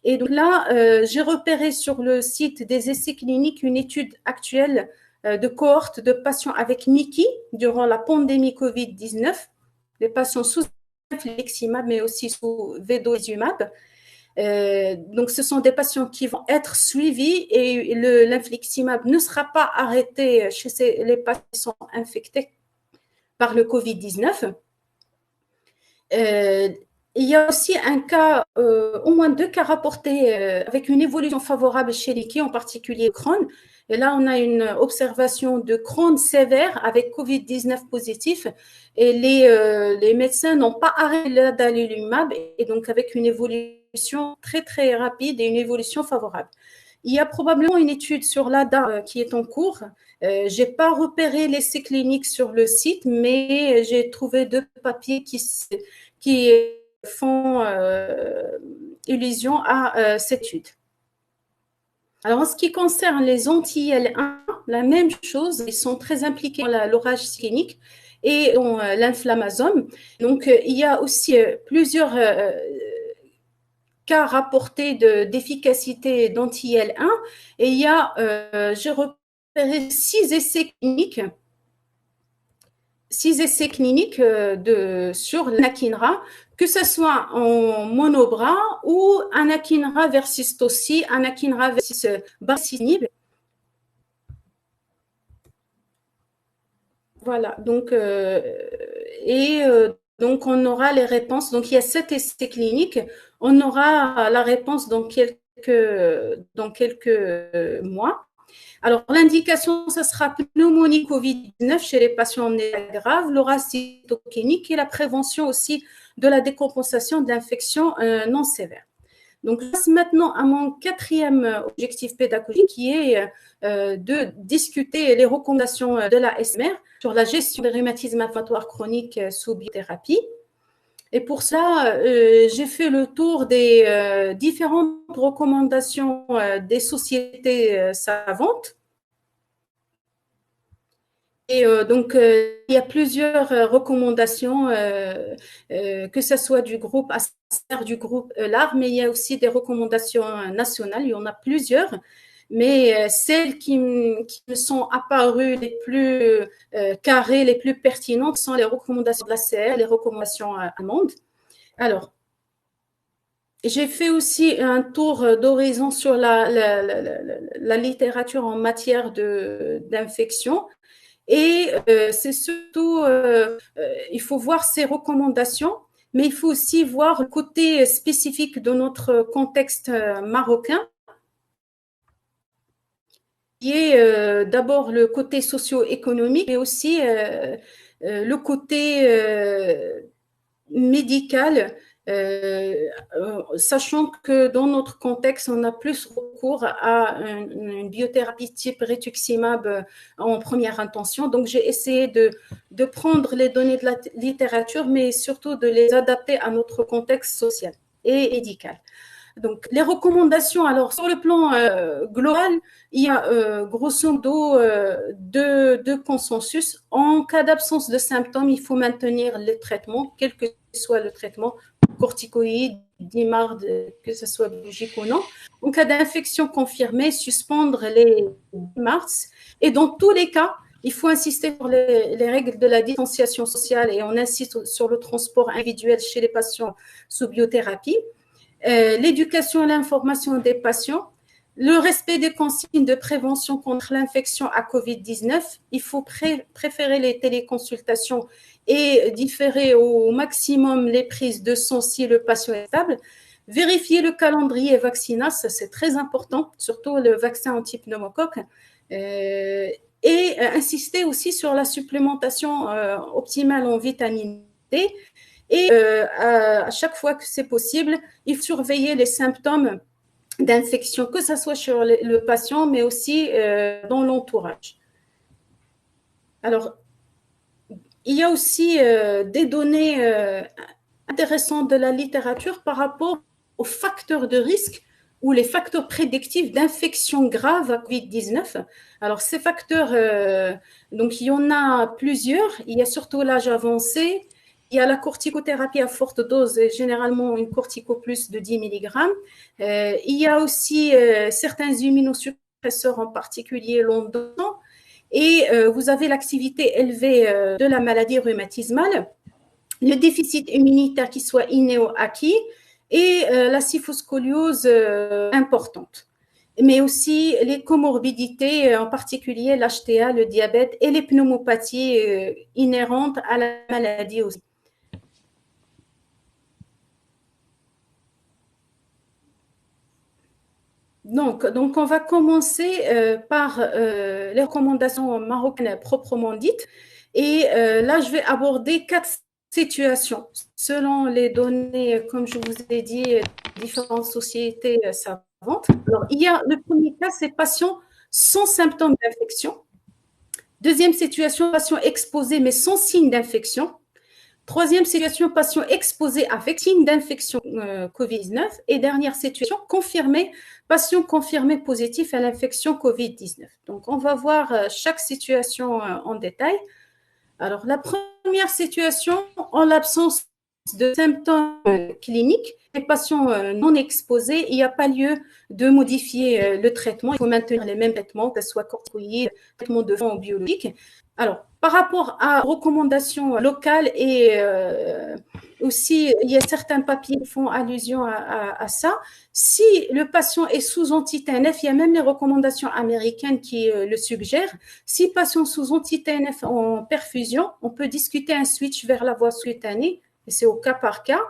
Et donc là, j'ai repéré sur le site des essais cliniques une étude actuelle de cohorte de patients avec Mickey durant la pandémie Covid-19, les patients sous infliximab, mais aussi sous vedolizumab. Donc, ce sont des patients qui vont être suivis et l'infliximab ne sera pas arrêté chez les patients qui sont infectés par le Covid-19. Il y a aussi un cas, au moins 2 cas rapportés avec une évolution favorable chez les en particulier Crohn. Et là, on a une observation de Crohn sévère avec Covid-19 positif. Et les médecins n'ont pas arrêté l'adalimumab, et donc avec une évolution très, très rapide et une évolution favorable. Il y a probablement une étude sur l'ADA qui est en cours. Je n'ai pas repéré l'essai clinique sur le site, mais j'ai trouvé 2 papiers qui font allusion à cette étude. Alors, en ce qui concerne les anti-IL-1, la même chose, ils sont très impliqués dans l'orage clinique et dans l'inflammasome. Donc, il y a aussi plusieurs cas rapportés d'efficacité d'anti-IL-1, et il y a, j'ai repéré 6 essais cliniques sur l'anakinra, que ce soit en monobras ou anakinra versus toci, anakinra versus baricitinib. Voilà, donc, donc on aura les réponses. Donc, il y a 7 essais cliniques. On aura la réponse dans quelques mois. Alors, l'indication, ce sera pneumonie Covid-19 chez les patients en état grave, l'aura cytokinique et la prévention aussi de la décompensation de l'infection non sévère. Donc, je passe maintenant à mon 4e objectif pédagogique, qui est de discuter les recommandations de la SMR sur la gestion des rhumatismes inflammatoires chroniques sous biothérapie. Et pour ça, j'ai fait le tour des différentes recommandations des sociétés savantes. Et donc, il y a plusieurs recommandations, que ce soit du groupe ASTER, du groupe LAR, mais il y a aussi des recommandations nationales. Il y en a plusieurs, mais celles qui me sont apparues les plus carrées, les plus pertinentes sont les recommandations de l'ACR, les recommandations allemandes. Alors, j'ai fait aussi un tour d'horizon sur la littérature en matière d'infection. Et c'est surtout, il faut voir ces recommandations, mais il faut aussi voir le côté spécifique de notre contexte marocain, qui est d'abord le côté socio-économique, mais aussi le côté médical, sachant que dans notre contexte, on a plus recours à une biothérapie type rituximab en première intention. Donc, j'ai essayé de prendre les données de la littérature, mais surtout de les adapter à notre contexte social et médical. Donc, les recommandations, alors sur le plan global, il y a grosso modo deux consensus. En cas d'absence de symptômes, il faut maintenir le traitement, quel que soit le traitement, corticoïdes, DIMARD, que ce soit biologique ou non. En cas d'infection confirmée, suspendre les DIMARDs. Et dans tous les cas, il faut insister sur les règles de la distanciation sociale, et on insiste sur le transport individuel chez les patients sous biothérapie. L'éducation et l'information des patients, le respect des consignes de prévention contre l'infection à Covid-19. Il faut préférer les téléconsultations et différer au maximum les prises de sang si le patient est stable. Vérifier le calendrier vaccinal, ça c'est très important, surtout le vaccin anti-pneumocoque. Et insister aussi sur la supplémentation optimale en vitamine D. Et à chaque fois que c'est possible, il faut surveiller les symptômes d'infection, que ce soit sur le patient, mais aussi dans l'entourage. Alors, il y a aussi des données intéressantes de la littérature par rapport aux facteurs de risque ou les facteurs prédictifs d'infection grave à COVID-19. Alors, ces facteurs, donc il y en a plusieurs. Il y a surtout l'âge avancé. Il y a la corticothérapie à forte dose, généralement une cortico plus de 10 mg. Il y a aussi certains immunosuppresseurs, en particulier l'ondant. Et vous avez l'activité élevée de la maladie rhumatismale, le déficit immunitaire qui soit inné ou acquis, et la kyphoscoliose importante. Mais aussi les comorbidités, en particulier l'HTA, le diabète et les pneumopathies inhérentes à la maladie aussi. Donc, on va commencer par les recommandations marocaines proprement dites. Et là, je vais aborder 4 situations selon les données, comme je vous ai dit, différentes sociétés savantes. Alors, il y a le premier cas, c'est patients sans symptômes d'infection. Deuxième situation, patients exposés mais sans signe d'infection. Troisième situation, patient exposé avec signe d'infection COVID-19. Et dernière situation, patient confirmé positif à l'infection COVID-19. Donc, on va voir chaque situation en détail. Alors, la première situation, en l'absence de symptômes cliniques, les patients non exposés, il n'y a pas lieu de modifier le traitement. Il faut maintenir les mêmes traitements, que ce soit corticoïdes, traitement de fond ou biologique. Alors, par rapport à recommandations locales et aussi, il y a certains papiers qui font allusion à ça. Si le patient est sous anti-TNF, il y a même les recommandations américaines qui le suggèrent. Si le patient sous anti-TNF en perfusion, on peut discuter un switch vers la voie cutanée, et c'est au cas par cas.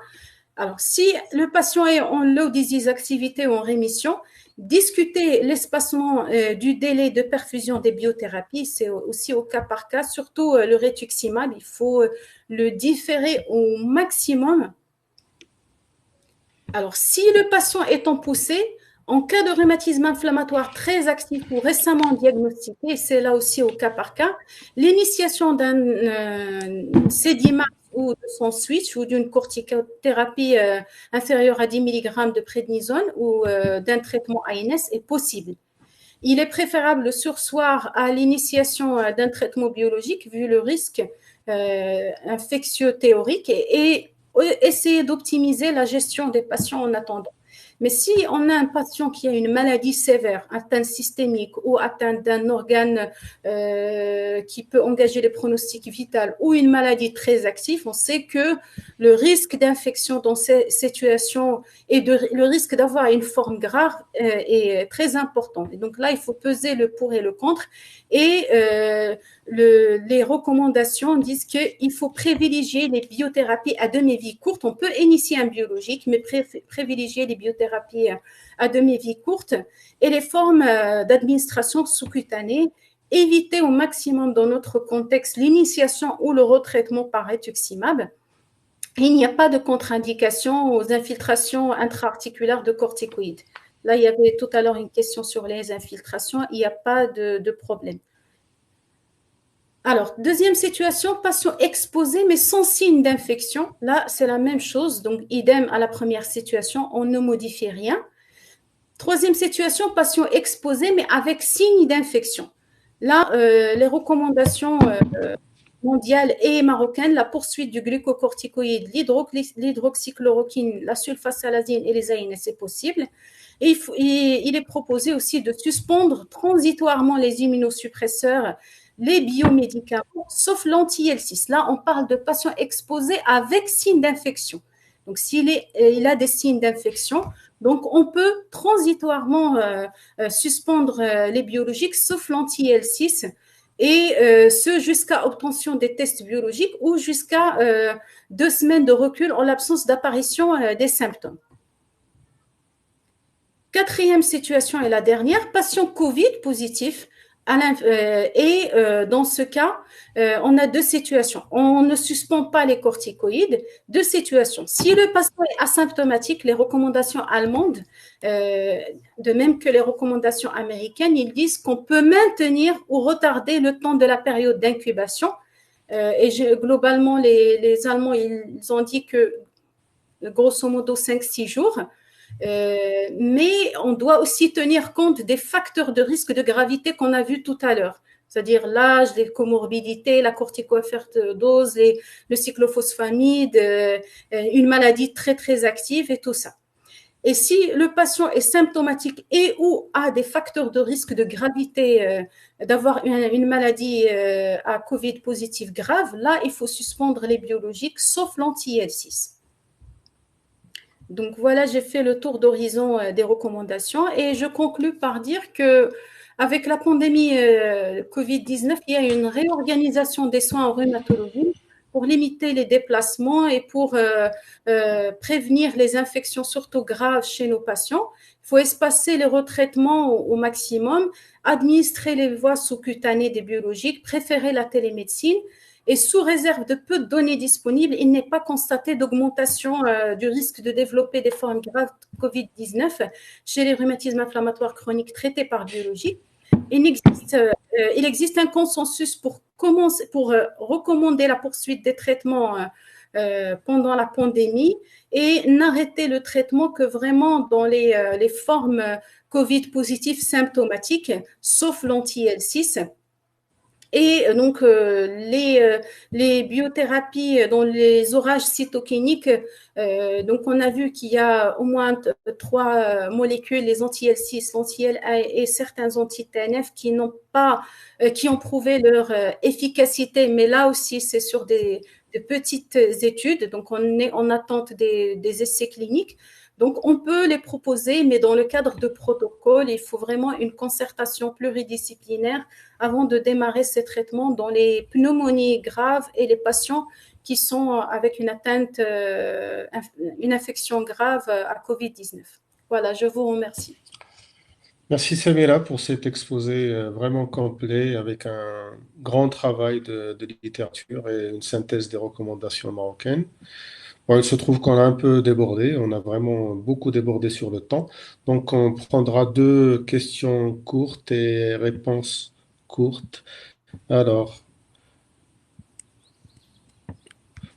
Alors, si le patient est en low disease activité ou en rémission, discuter l'espacement du délai de perfusion des biothérapies, c'est aussi au cas par cas, surtout le rituximab, il faut le différer au maximum. Alors, si le patient est en poussée, en cas de rhumatisme inflammatoire très actif ou récemment diagnostiqué, c'est là aussi au cas par cas, l'initiation d'un CDIMAB ou de son switch ou d'une corticothérapie inférieure à 10 mg de prédnisone ou d'un traitement ANS est possible. Il est préférable le sursoir à l'initiation d'un traitement biologique vu le risque infectieux théorique et essayer d'optimiser la gestion des patients en attendant. Mais si on a un patient qui a une maladie sévère, atteinte systémique ou atteinte d'un organe qui peut engager les pronostics vitaux ou une maladie très active, on sait que le risque d'infection dans ces situations et le risque d'avoir une forme grave est très important. Et donc là, il faut peser le pour et le contre. Et les recommandations disent qu'il faut privilégier les biothérapies à demi-vie courte. On peut initier un biologique, mais privilégier les biothérapies à demi-vie courte et les formes d'administration sous-cutanée. Éviter au maximum dans notre contexte l'initiation ou le retraitement par rituximab. Il n'y a pas de contre-indication aux infiltrations intra-articulaires de corticoïdes. Là, il y avait tout à l'heure une question sur les infiltrations. Il n'y a pas de problème. Alors, deuxième situation, patient exposé mais sans signe d'infection. Là, c'est la même chose. Donc, idem à la première situation, on ne modifie rien. Troisième situation, patient exposé mais avec signe d'infection. Là, les recommandations mondiales et marocaines, la poursuite du glucocorticoïde, l'hydroxychloroquine, la sulfasalazine et les AINS, c'est possible. Et il est proposé aussi de suspendre transitoirement les immunosuppresseurs, les biomédicaments, sauf l'anti-IL-6. Là, on parle de patients exposés avec signe d'infection. Donc, il a des signes d'infection, donc on peut transitoirement suspendre les biologiques, sauf l'anti-IL-6, et ce jusqu'à obtention des tests biologiques ou jusqu'à 2 semaines de recul en l'absence d'apparition des symptômes. Quatrième situation et la dernière, patient Covid positif Dans ce cas, on a deux situations. On ne suspend pas les corticoïdes. Deux situations. Si le patient est asymptomatique, les recommandations allemandes, de même que les recommandations américaines, ils disent qu'on peut maintenir ou retarder le temps de la période d'incubation. Globalement, les Allemands, ils ont dit que grosso modo 5-6 jours. Mais on doit aussi tenir compte des facteurs de risque de gravité qu'on a vus tout à l'heure, c'est-à-dire l'âge, les comorbidités, la corticofertidose, le cyclophosphamide, une maladie très très active et tout ça. Et si le patient est symptomatique et ou a des facteurs de risque de gravité, d'avoir une maladie à Covid positive grave, là, il faut suspendre les biologiques, sauf l'anti-IL-6. Donc voilà, j'ai fait le tour d'horizon des recommandations et je conclus par dire que avec la pandémie Covid-19, il y a une réorganisation des soins en rhumatologie pour limiter les déplacements et pour prévenir les infections surtout graves chez nos patients. Il faut espacer les retraitements au maximum, administrer les voies sous-cutanées des biologiques, préférer la télémédecine. Et sous réserve de peu de données disponibles, il n'est pas constaté d'augmentation du risque de développer des formes graves de Covid-19 chez les rhumatismes inflammatoires chroniques traités par biologie. Il existe un consensus pour recommander la poursuite des traitements pendant la pandémie et n'arrêter le traitement que vraiment dans les formes Covid positives symptomatiques, sauf l'anti-L6. Et donc, les biothérapies dans les orages cytokiniques, donc on a vu qu'il y a au moins 3 molécules, les anti-L6, l'anti-LA et certains anti-TNF qui ont prouvé leur efficacité, mais là aussi, c'est sur des petites études, donc on est en attente des essais cliniques. Donc, on peut les proposer, mais dans le cadre de protocole, il faut vraiment une concertation pluridisciplinaire avant de démarrer ces traitements dans les pneumonies graves et les patients qui sont avec une infection grave à Covid-19. Voilà, je vous remercie. Merci Samira pour cet exposé vraiment complet avec un grand travail de littérature et une synthèse des recommandations marocaines. Bon, il se trouve qu'on a un peu débordé, on a vraiment beaucoup débordé sur le temps. Donc on prendra 2 questions courtes et réponses courtes. Alors,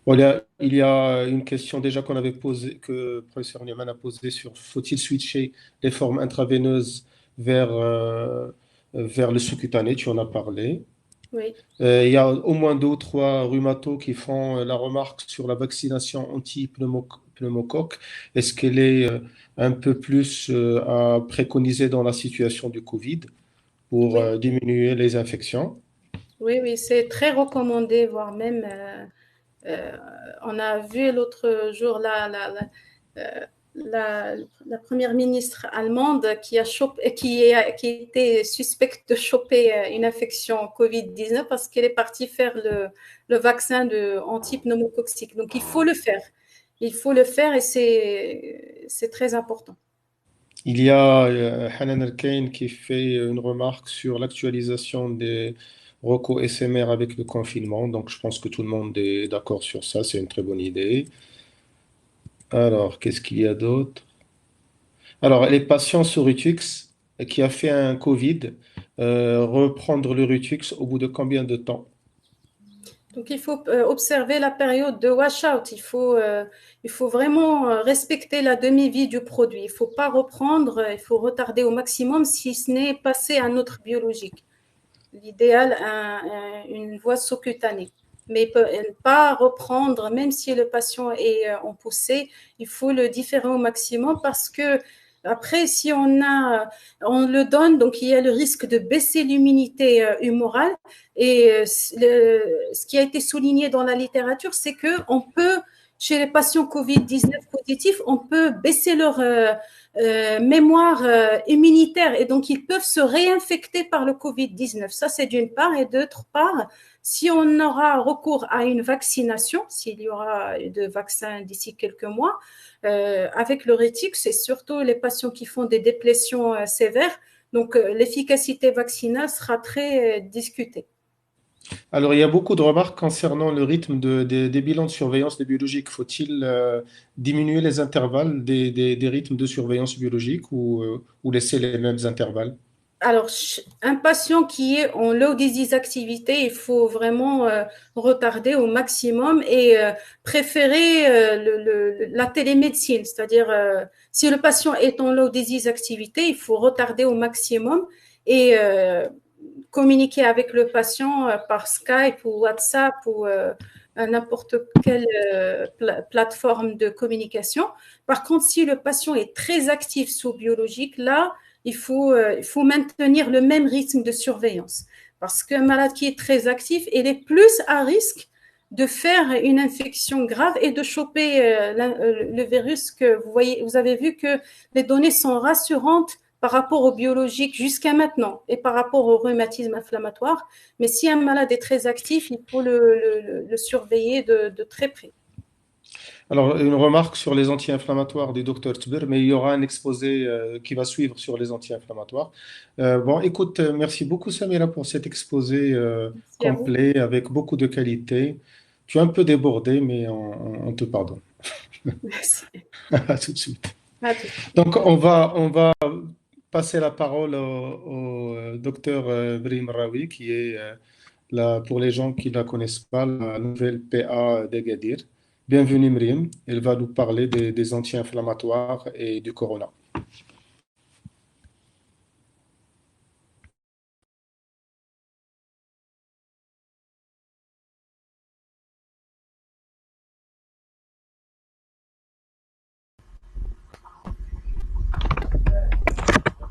bon, il y a une question déjà qu'on avait posée, que le professeur Nieman a posée sur faut-il switcher les formes intraveineuses vers le sous-cutané, tu en as parlé. Oui. Il y a au moins 2 ou 3 rhumatos qui font la remarque sur la vaccination anti-pneumocoque. Est-ce qu'elle est un peu plus à préconiser dans la situation du Covid pour Oui, diminuer les infections? oui, oui, c'est très recommandé, voire même, on a vu l'autre jour euh, la, la première ministre allemande qui était suspecte de choper une infection Covid-19 parce qu'elle est partie faire le vaccin anti-pneumococcique. Donc, il faut le faire. Il faut le faire et c'est très important. Il y a Hanan El-Kain qui fait une remarque sur l'actualisation des recos SMR avec le confinement. Donc, je pense que tout le monde est d'accord sur ça. C'est une très bonne idée. Alors, qu'est-ce qu'il y a d'autre? Alors, les patients sous Rutux qui a fait un Covid, reprendre le Rutux au bout de combien de temps? Donc, il faut observer la période de washout. Il faut vraiment respecter la demi-vie du produit. Il ne faut pas reprendre, il faut retarder au maximum si ce n'est passer à un autre biologique. L'idéal, une voie sous-cutanée. Mais pas reprendre, même si le patient est en poussée, il faut le différer au maximum parce que après, si on le donne, donc il y a le risque de baisser l'immunité humorale. Et ce qui a été souligné dans la littérature, c'est que on peut, chez les patients Covid-19 positifs, on peut baisser leur mémoire immunitaire et donc ils peuvent se réinfecter par le Covid-19. Ça, c'est d'une part. Et d'autre part, si on aura recours à une vaccination, s'il y aura de vaccins d'ici quelques mois, avec le Rutux, c'est surtout les patients qui font des déplétions sévères. Donc, l'efficacité vaccinale sera très discutée. Alors, il y a beaucoup de remarques concernant le rythme des bilans de surveillance des biologiques. Faut-il diminuer les intervalles des rythmes de surveillance biologique ou laisser les mêmes intervalles? Alors, un patient qui est en low disease activité, il faut vraiment retarder au maximum et préférer la télémédecine. C'est-à-dire, si le patient est en low disease activité, il faut retarder au maximum et communiquer avec le patient par Skype ou WhatsApp ou n'importe quelle plateforme de communication. Par contre, si le patient est très actif sous biologique, là, il faut maintenir le même rythme de surveillance. Parce qu'un malade qui est très actif, il est plus à risque de faire une infection grave et de choper le virus que vous voyez. Vous avez vu que les données sont rassurantes par rapport au biologique jusqu'à maintenant et par rapport au rhumatisme inflammatoire. Mais si un malade est très actif, il faut le surveiller de très près. Alors, une remarque sur les anti-inflammatoires du docteur Tber, mais il y aura un exposé qui va suivre sur les anti-inflammatoires. Bon, écoute, merci beaucoup Samira pour cet exposé complet avec beaucoup de qualité. Tu es un peu débordé, mais on te pardonne. Merci. À tout de suite. À tout de suite. Donc, on va passer la parole au docteur Brahim Raoui, qui est, pour les gens qui ne la connaissent pas, la nouvelle PA d'Agadir. Bienvenue Miriam, elle va nous parler des anti-inflammatoires et du corona.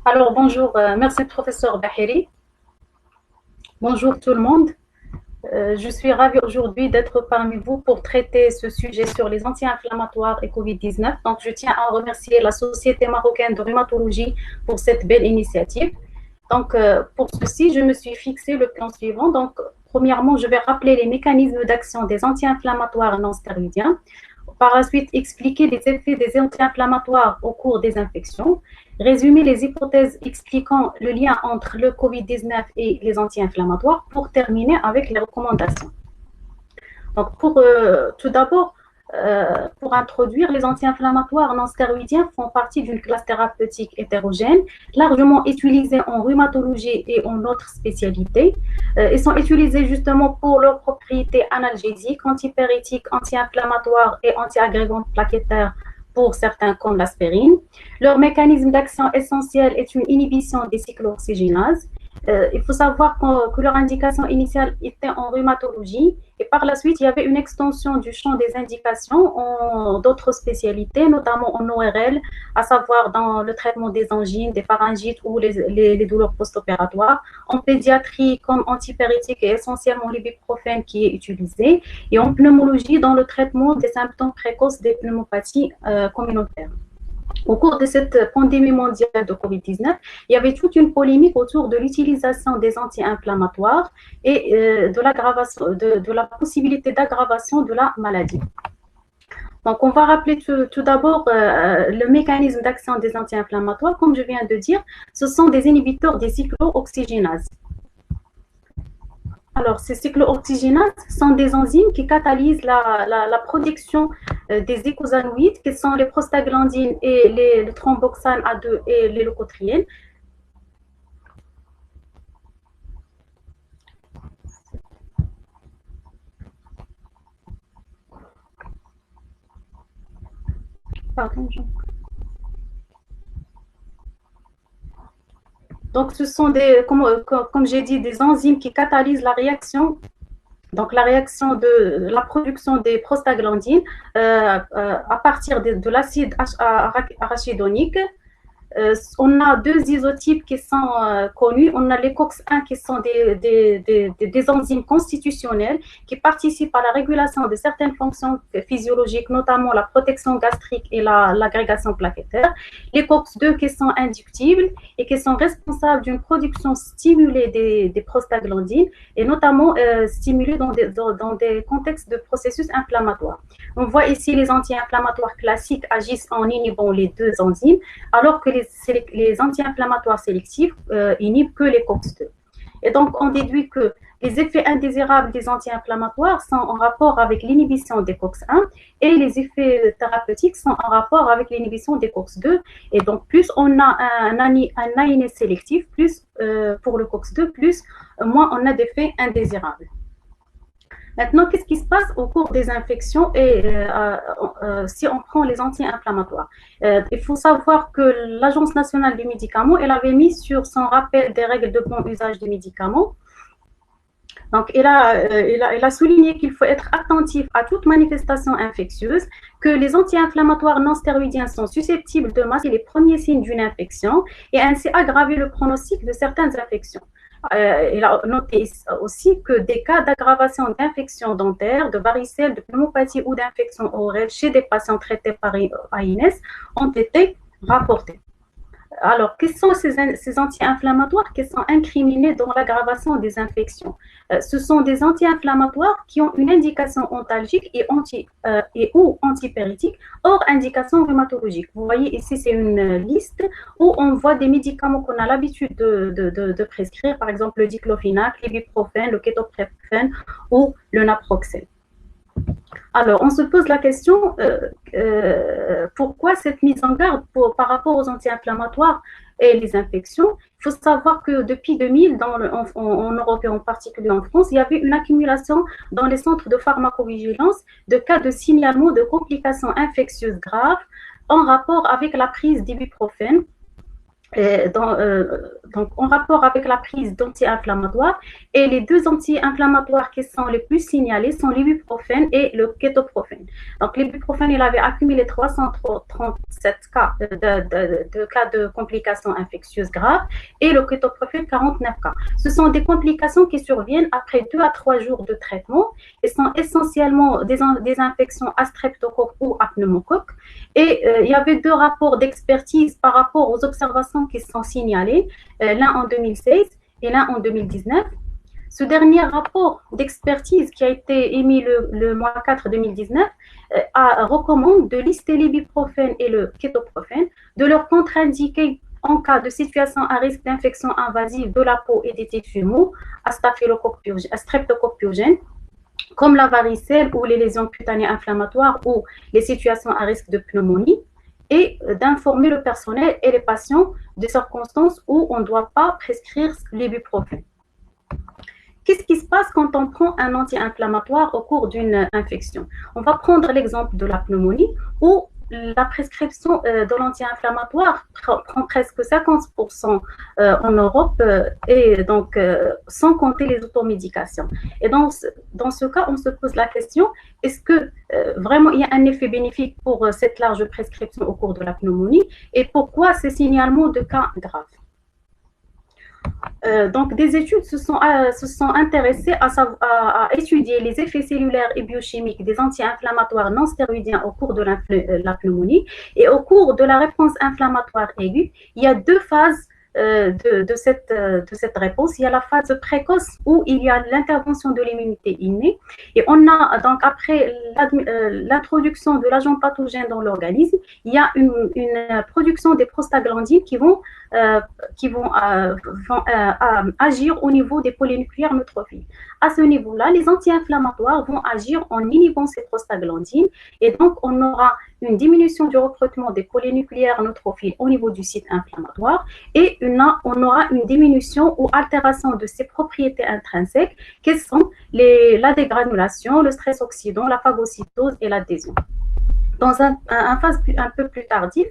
Alors bonjour, merci professeur Bahiri. Bonjour tout le monde. Je suis ravie aujourd'hui d'être parmi vous pour traiter ce sujet sur les anti-inflammatoires et Covid-19. Donc, je tiens à remercier la Société marocaine de rhumatologie pour cette belle initiative. Donc, pour ceci, je me suis fixé le plan suivant. Donc, premièrement, je vais rappeler les mécanismes d'action des anti-inflammatoires non stéroïdiens. Par la suite, expliquer les effets des anti-inflammatoires au cours des infections. Résumer les hypothèses expliquant le lien entre le Covid-19 et les anti-inflammatoires pour terminer avec les recommandations. Donc, tout d'abord, pour introduire, les anti-inflammatoires non stéroïdiens font partie d'une classe thérapeutique hétérogène, largement utilisée en rhumatologie et en autres spécialités. Ils sont utilisés justement pour leurs propriétés analgésiques, antipyrétiques, anti-inflammatoires et anti-agrégantes plaquettaires pour certains comme l'aspirine. Leur mécanisme d'action essentiel est une inhibition des cyclooxygénases. Il faut savoir que leur indication initiale était en rhumatologie et par la suite, il y avait une extension du champ des indications en d'autres spécialités, notamment en ORL, à savoir dans le traitement des angines, des pharyngites ou les douleurs post-opératoires. En pédiatrie, comme antipyrétique et essentiellement l'ibuprofène qui est utilisé. Et en pneumologie, dans le traitement des symptômes précoces des pneumopathies communautaires. Au cours de cette pandémie mondiale de Covid-19, il y avait toute une polémique autour de l'utilisation des anti-inflammatoires et de la possibilité d'aggravation de la maladie. Donc, on va rappeler tout d'abord le mécanisme d'action des anti-inflammatoires. Comme je viens de dire, ce sont des inhibiteurs des cyclooxygénases. Alors, ces cyclooxygénases sont des enzymes qui catalysent la production des eicosanoïdes, qui sont les prostaglandines et les thromboxane A2 et les leucotriènes. Pardon, Donc, ce sont comme j'ai dit, des enzymes qui catalysent la réaction. Donc, la réaction de la production des prostaglandines à partir de l'acide arachidonique. On a deux isotypes qui sont connus. On a les COX-1 qui sont des enzymes constitutionnelles qui participent à la régulation de certaines fonctions physiologiques, notamment la protection gastrique et l'agrégation plaquettaire. Les COX-2 qui sont inductibles et qui sont responsables d'une production stimulée des prostaglandines et notamment stimulée dans des contextes de processus inflammatoires. On voit ici les anti-inflammatoires classiques agissent en inhibant les deux enzymes, alors que les anti-inflammatoires sélectifs inhibent que les COX-2. Et donc, on déduit que les effets indésirables des anti-inflammatoires sont en rapport avec l'inhibition des COX-1 et les effets thérapeutiques sont en rapport avec l'inhibition des COX-2. Et donc, plus on a un AINé sélectif, plus pour le COX-2, plus moins on a d'effets indésirables. Maintenant, qu'est-ce qui se passe au cours des infections et si on prend les anti-inflammatoires? Il faut savoir que l'Agence nationale du médicament, elle avait mis sur son rappel des règles de bon usage des médicaments. Donc, elle a souligné qu'il faut être attentif à toute manifestation infectieuse, que les anti-inflammatoires non stéroïdiens sont susceptibles de masquer les premiers signes d'une infection et ainsi aggraver le pronostic de certaines infections. Il a noté aussi que des cas d'aggravation d'infections dentaires, de varicelles, de pneumopathie ou d'infections orales chez des patients traités par AINES ont été rapportés. Alors, quels sont ces anti-inflammatoires qui sont incriminés dans l'aggravation des infections? Ce sont des anti-inflammatoires qui ont une indication ontalgique et ou antipyrétique, hors indication rhumatologique. Vous voyez ici, c'est une liste où on voit des médicaments qu'on a l'habitude de prescrire, par exemple le diclofenac, l'ibuprofène, le kétoprofène ou le naproxène. Alors, on se pose la question, pourquoi cette mise en garde par rapport aux anti-inflammatoires et les infections? Il faut savoir que depuis 2000, en Europe et en particulier en France, il y avait une accumulation dans les centres de pharmacovigilance de cas de signalement de complications infectieuses graves en rapport avec la prise d'ibuprofène. Donc, en rapport avec la prise d'anti-inflammatoires, et les deux anti-inflammatoires qui sont les plus signalés sont l'ibuprofène et le kétoprofène. Donc, l'ibuprofène, il avait accumulé 337 cas de complications infectieuses graves et le kétoprofène, 49 cas. Ce sont des complications qui surviennent après 2 à 3 jours de traitement et sont essentiellement des infections à streptocoque ou à pneumocoque. Et il y avait 2 rapports d'expertise par rapport aux observations qui sont signalés, l'un en 2016 et l'un en 2019. Ce dernier rapport d'expertise qui a été émis le mois 4 2019 recommande de lister l'ibuprofène et le kétoprofène, de leur contre-indiquer en cas de situation à risque d'infection invasive de la peau et des tissus mous à streptocoque purgène, comme la varicelle ou les lésions cutanées inflammatoires ou les situations à risque de pneumonie, et d'informer le personnel et les patients des circonstances où on ne doit pas prescrire l'ibuprofène. Qu'est-ce qui se passe quand on prend un anti-inflammatoire au cours d'une infection? On va prendre l'exemple de la pneumonie où la prescription de l'anti-inflammatoire prend presque 50% en Europe et donc sans compter les automédications. Et dans ce cas, on se pose la question, est-ce que vraiment il y a un effet bénéfique pour cette large prescription au cours de la pneumonie et pourquoi ces signalements de cas graves? Donc, des études se sont intéressées à étudier les effets cellulaires et biochimiques des anti-inflammatoires non stéroïdiens au cours de la pneumonie. Et au cours de la réponse inflammatoire aiguë, il y a 2 phases de cette réponse. Il y a la phase précoce où il y a l'intervention de l'immunité innée. Et on a donc, après l'introduction de l'agent pathogène dans l'organisme, il y a une production des prostaglandines qui vont agir au niveau des polynucléaires neutrophiles. À ce niveau-là, les anti-inflammatoires vont agir en inhibant ces prostaglandines et donc on aura une diminution du recrutement des polynucléaires neutrophiles au niveau du site inflammatoire et on aura une diminution ou altération de ses propriétés intrinsèques qui sont la dégranulation, le stress oxydant, la phagocytose et l'adhésion. Dans un phase un peu plus tardif,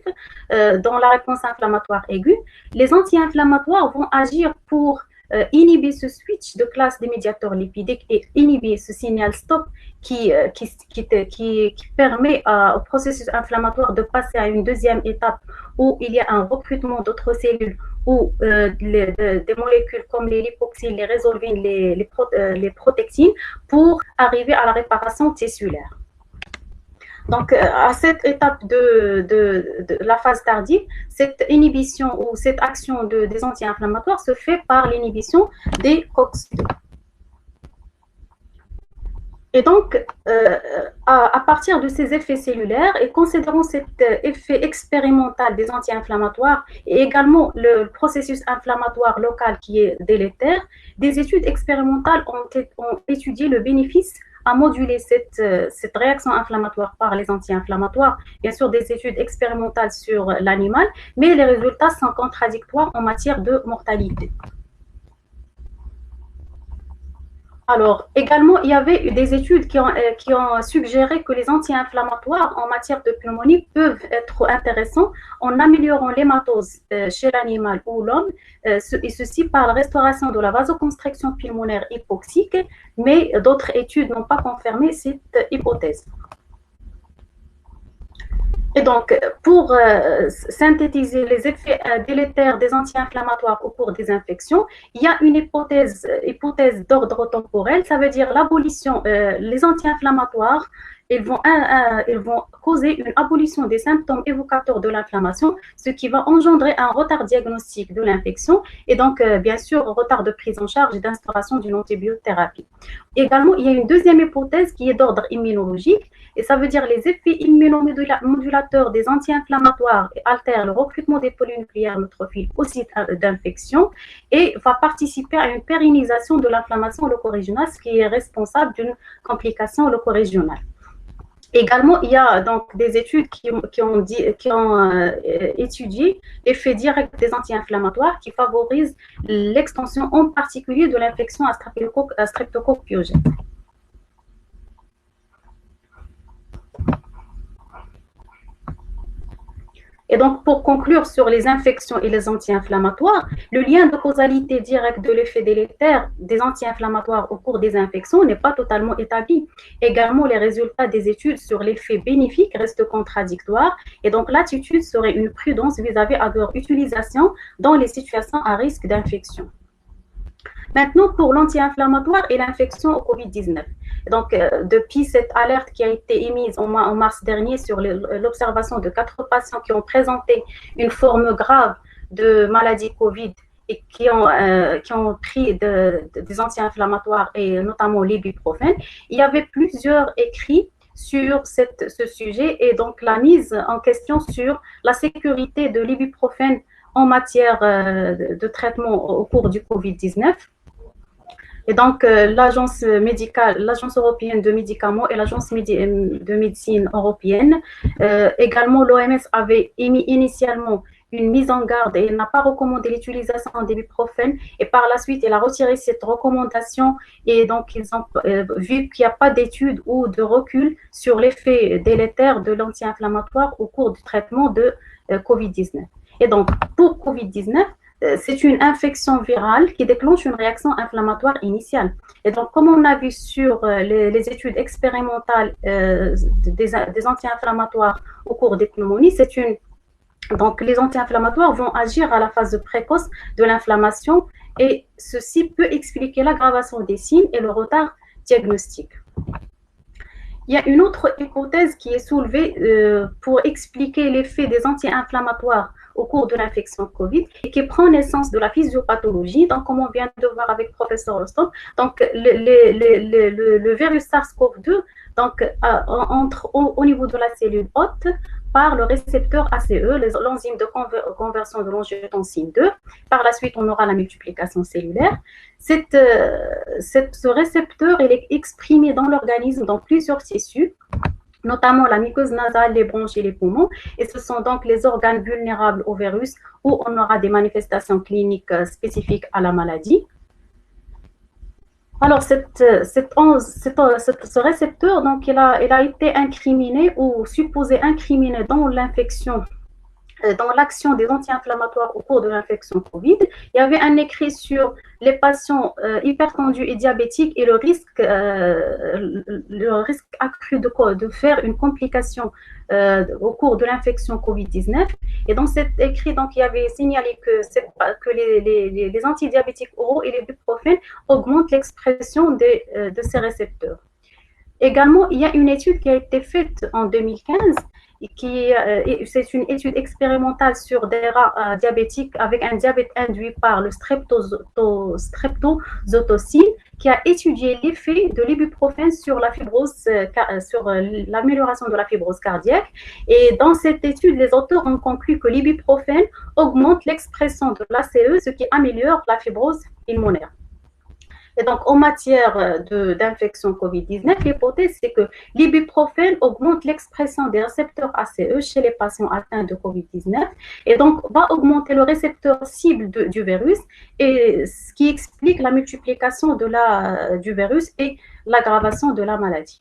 dans la réponse inflammatoire aiguë, les anti-inflammatoires vont agir pour inhiber ce switch de classe des médiateurs lipidiques et inhiber ce signal stop qui permet au processus inflammatoire de passer à une deuxième étape où il y a un recrutement d'autres cellules ou des molécules comme les lipoxyles, les résolvines, les protectines pour arriver à la réparation tissulaire. Donc, à cette étape de la phase tardive, cette inhibition ou cette action des anti-inflammatoires se fait par l'inhibition des COX-2. Et donc, à partir de ces effets cellulaires et considérant cet effet expérimental des anti-inflammatoires et également le processus inflammatoire local qui est délétère, des études expérimentales ont étudié le bénéfice à moduler cette réaction inflammatoire par les anti-inflammatoires. Bien sûr, des études expérimentales sur l'animal, mais les résultats sont contradictoires en matière de mortalité. Alors, également, il y avait eu des études qui ont suggéré que les anti-inflammatoires en matière de pneumonie peuvent être intéressants en améliorant l'hématose chez l'animal ou l'homme, et ceci par la restauration de la vasoconstriction pulmonaire hypoxique, mais d'autres études n'ont pas confirmé cette hypothèse. Et donc, pour synthétiser les effets délétères des anti-inflammatoires au cours des infections, il y a une hypothèse d'ordre temporel, ça veut dire l'abolition, les anti-inflammatoires, ils vont causer une abolition des symptômes évocateurs de l'inflammation, ce qui va engendrer un retard diagnostique de l'infection et donc, bien sûr, retard de prise en charge et d'instauration d'une antibiothérapie. Également, il y a une deuxième hypothèse qui est d'ordre immunologique, et ça veut dire les effets immunomodulateurs des anti-inflammatoires altèrent le recrutement des polynucléaires neutrophiles au site d'infection et va participer à une pérennisation de l'inflammation leucorégionale, ce qui est responsable d'une complication leucorégionale. Également, il y a donc des études qui ont étudié l'effet direct des anti-inflammatoires qui favorisent l'extension en particulier de l'infection à streptocoque pyogène. Et donc, pour conclure sur les infections et les anti-inflammatoires, le lien de causalité directe de l'effet délétère des anti-inflammatoires au cours des infections n'est pas totalement établi. Également, les résultats des études sur l'effet bénéfique restent contradictoires. Et donc, l'attitude serait une prudence vis-à-vis de leur utilisation dans les situations à risque d'infection. Maintenant, pour l'anti-inflammatoire et l'infection au Covid-19. Donc, depuis cette alerte qui a été émise en mars dernier sur l'observation de 4 patients qui ont présenté une forme grave de maladie Covid et qui ont pris des anti-inflammatoires et notamment l'ibuprofène, il y avait plusieurs écrits sur ce sujet et donc la mise en question sur la sécurité de l'ibuprofène en matière de traitement au cours du Covid-19. Et donc, l'agence européenne de médicaments et l'agence de médecine européenne, également l'OMS avait émis initialement une mise en garde et n'a pas recommandé l'utilisation d'ibuprofène et par la suite, elle a retiré cette recommandation et donc ils ont vu qu'il n'y a pas d'études ou de recul sur l'effet délétère de l'anti-inflammatoire au cours du traitement de Covid-19. Et donc, pour Covid-19, c'est une infection virale qui déclenche une réaction inflammatoire initiale. Et donc, comme on a vu sur les études expérimentales des anti-inflammatoires au cours des pneumonies, donc les anti-inflammatoires vont agir à la phase précoce de l'inflammation et ceci peut expliquer l'aggravation des signes et le retard diagnostique. Il y a une autre hypothèse qui est soulevée pour expliquer l'effet des anti-inflammatoires au cours de l'infection Covid et qui prend naissance de la physiopathologie. Donc, comme on vient de voir avec le professeur Rostov, donc le virus SARS-CoV-2 donc, entre au niveau de la cellule hôte par le récepteur ACE, l'enzyme de conversion de l'angiotensine 2. Par la suite, on aura la multiplication cellulaire. Ce récepteur, il est exprimé dans l'organisme dans plusieurs tissus, notamment la muqueuse nasale, les bronches et les poumons. Et ce sont donc les organes vulnérables au virus où on aura des manifestations cliniques spécifiques à la maladie. Alors, ce récepteur, donc, il a été incriminé ou supposé incriminé dans l'infection, dans l'action des anti-inflammatoires au cours de l'infection Covid. Il y avait un écrit sur les patients hypertendus et diabétiques et le risque accru de faire une complication au cours de l'infection Covid-19. Et dans cet écrit, donc, il y avait signalé que les antidiabétiques oraux et les ibuprofènes augmentent l'expression de ces récepteurs. Également, il y a une étude qui a été faite en 2015 c'est une étude expérimentale sur des rats diabétiques avec un diabète induit par le streptozotocine, qui a étudié l'effet de l'ibuprofène sur la fibrose, sur l'amélioration de la fibrose cardiaque. Et dans cette étude, les auteurs ont conclu que l'ibuprofène augmente l'expression de l'ACE, ce qui améliore la fibrose pulmonaire. Et donc, en matière d'infection COVID-19, l'hypothèse, c'est que l'ibuprofène augmente l'expression des récepteurs ACE chez les patients atteints de COVID-19 et donc va augmenter le récepteur cible du virus, et ce qui explique la multiplication du virus et l'aggravation de la maladie.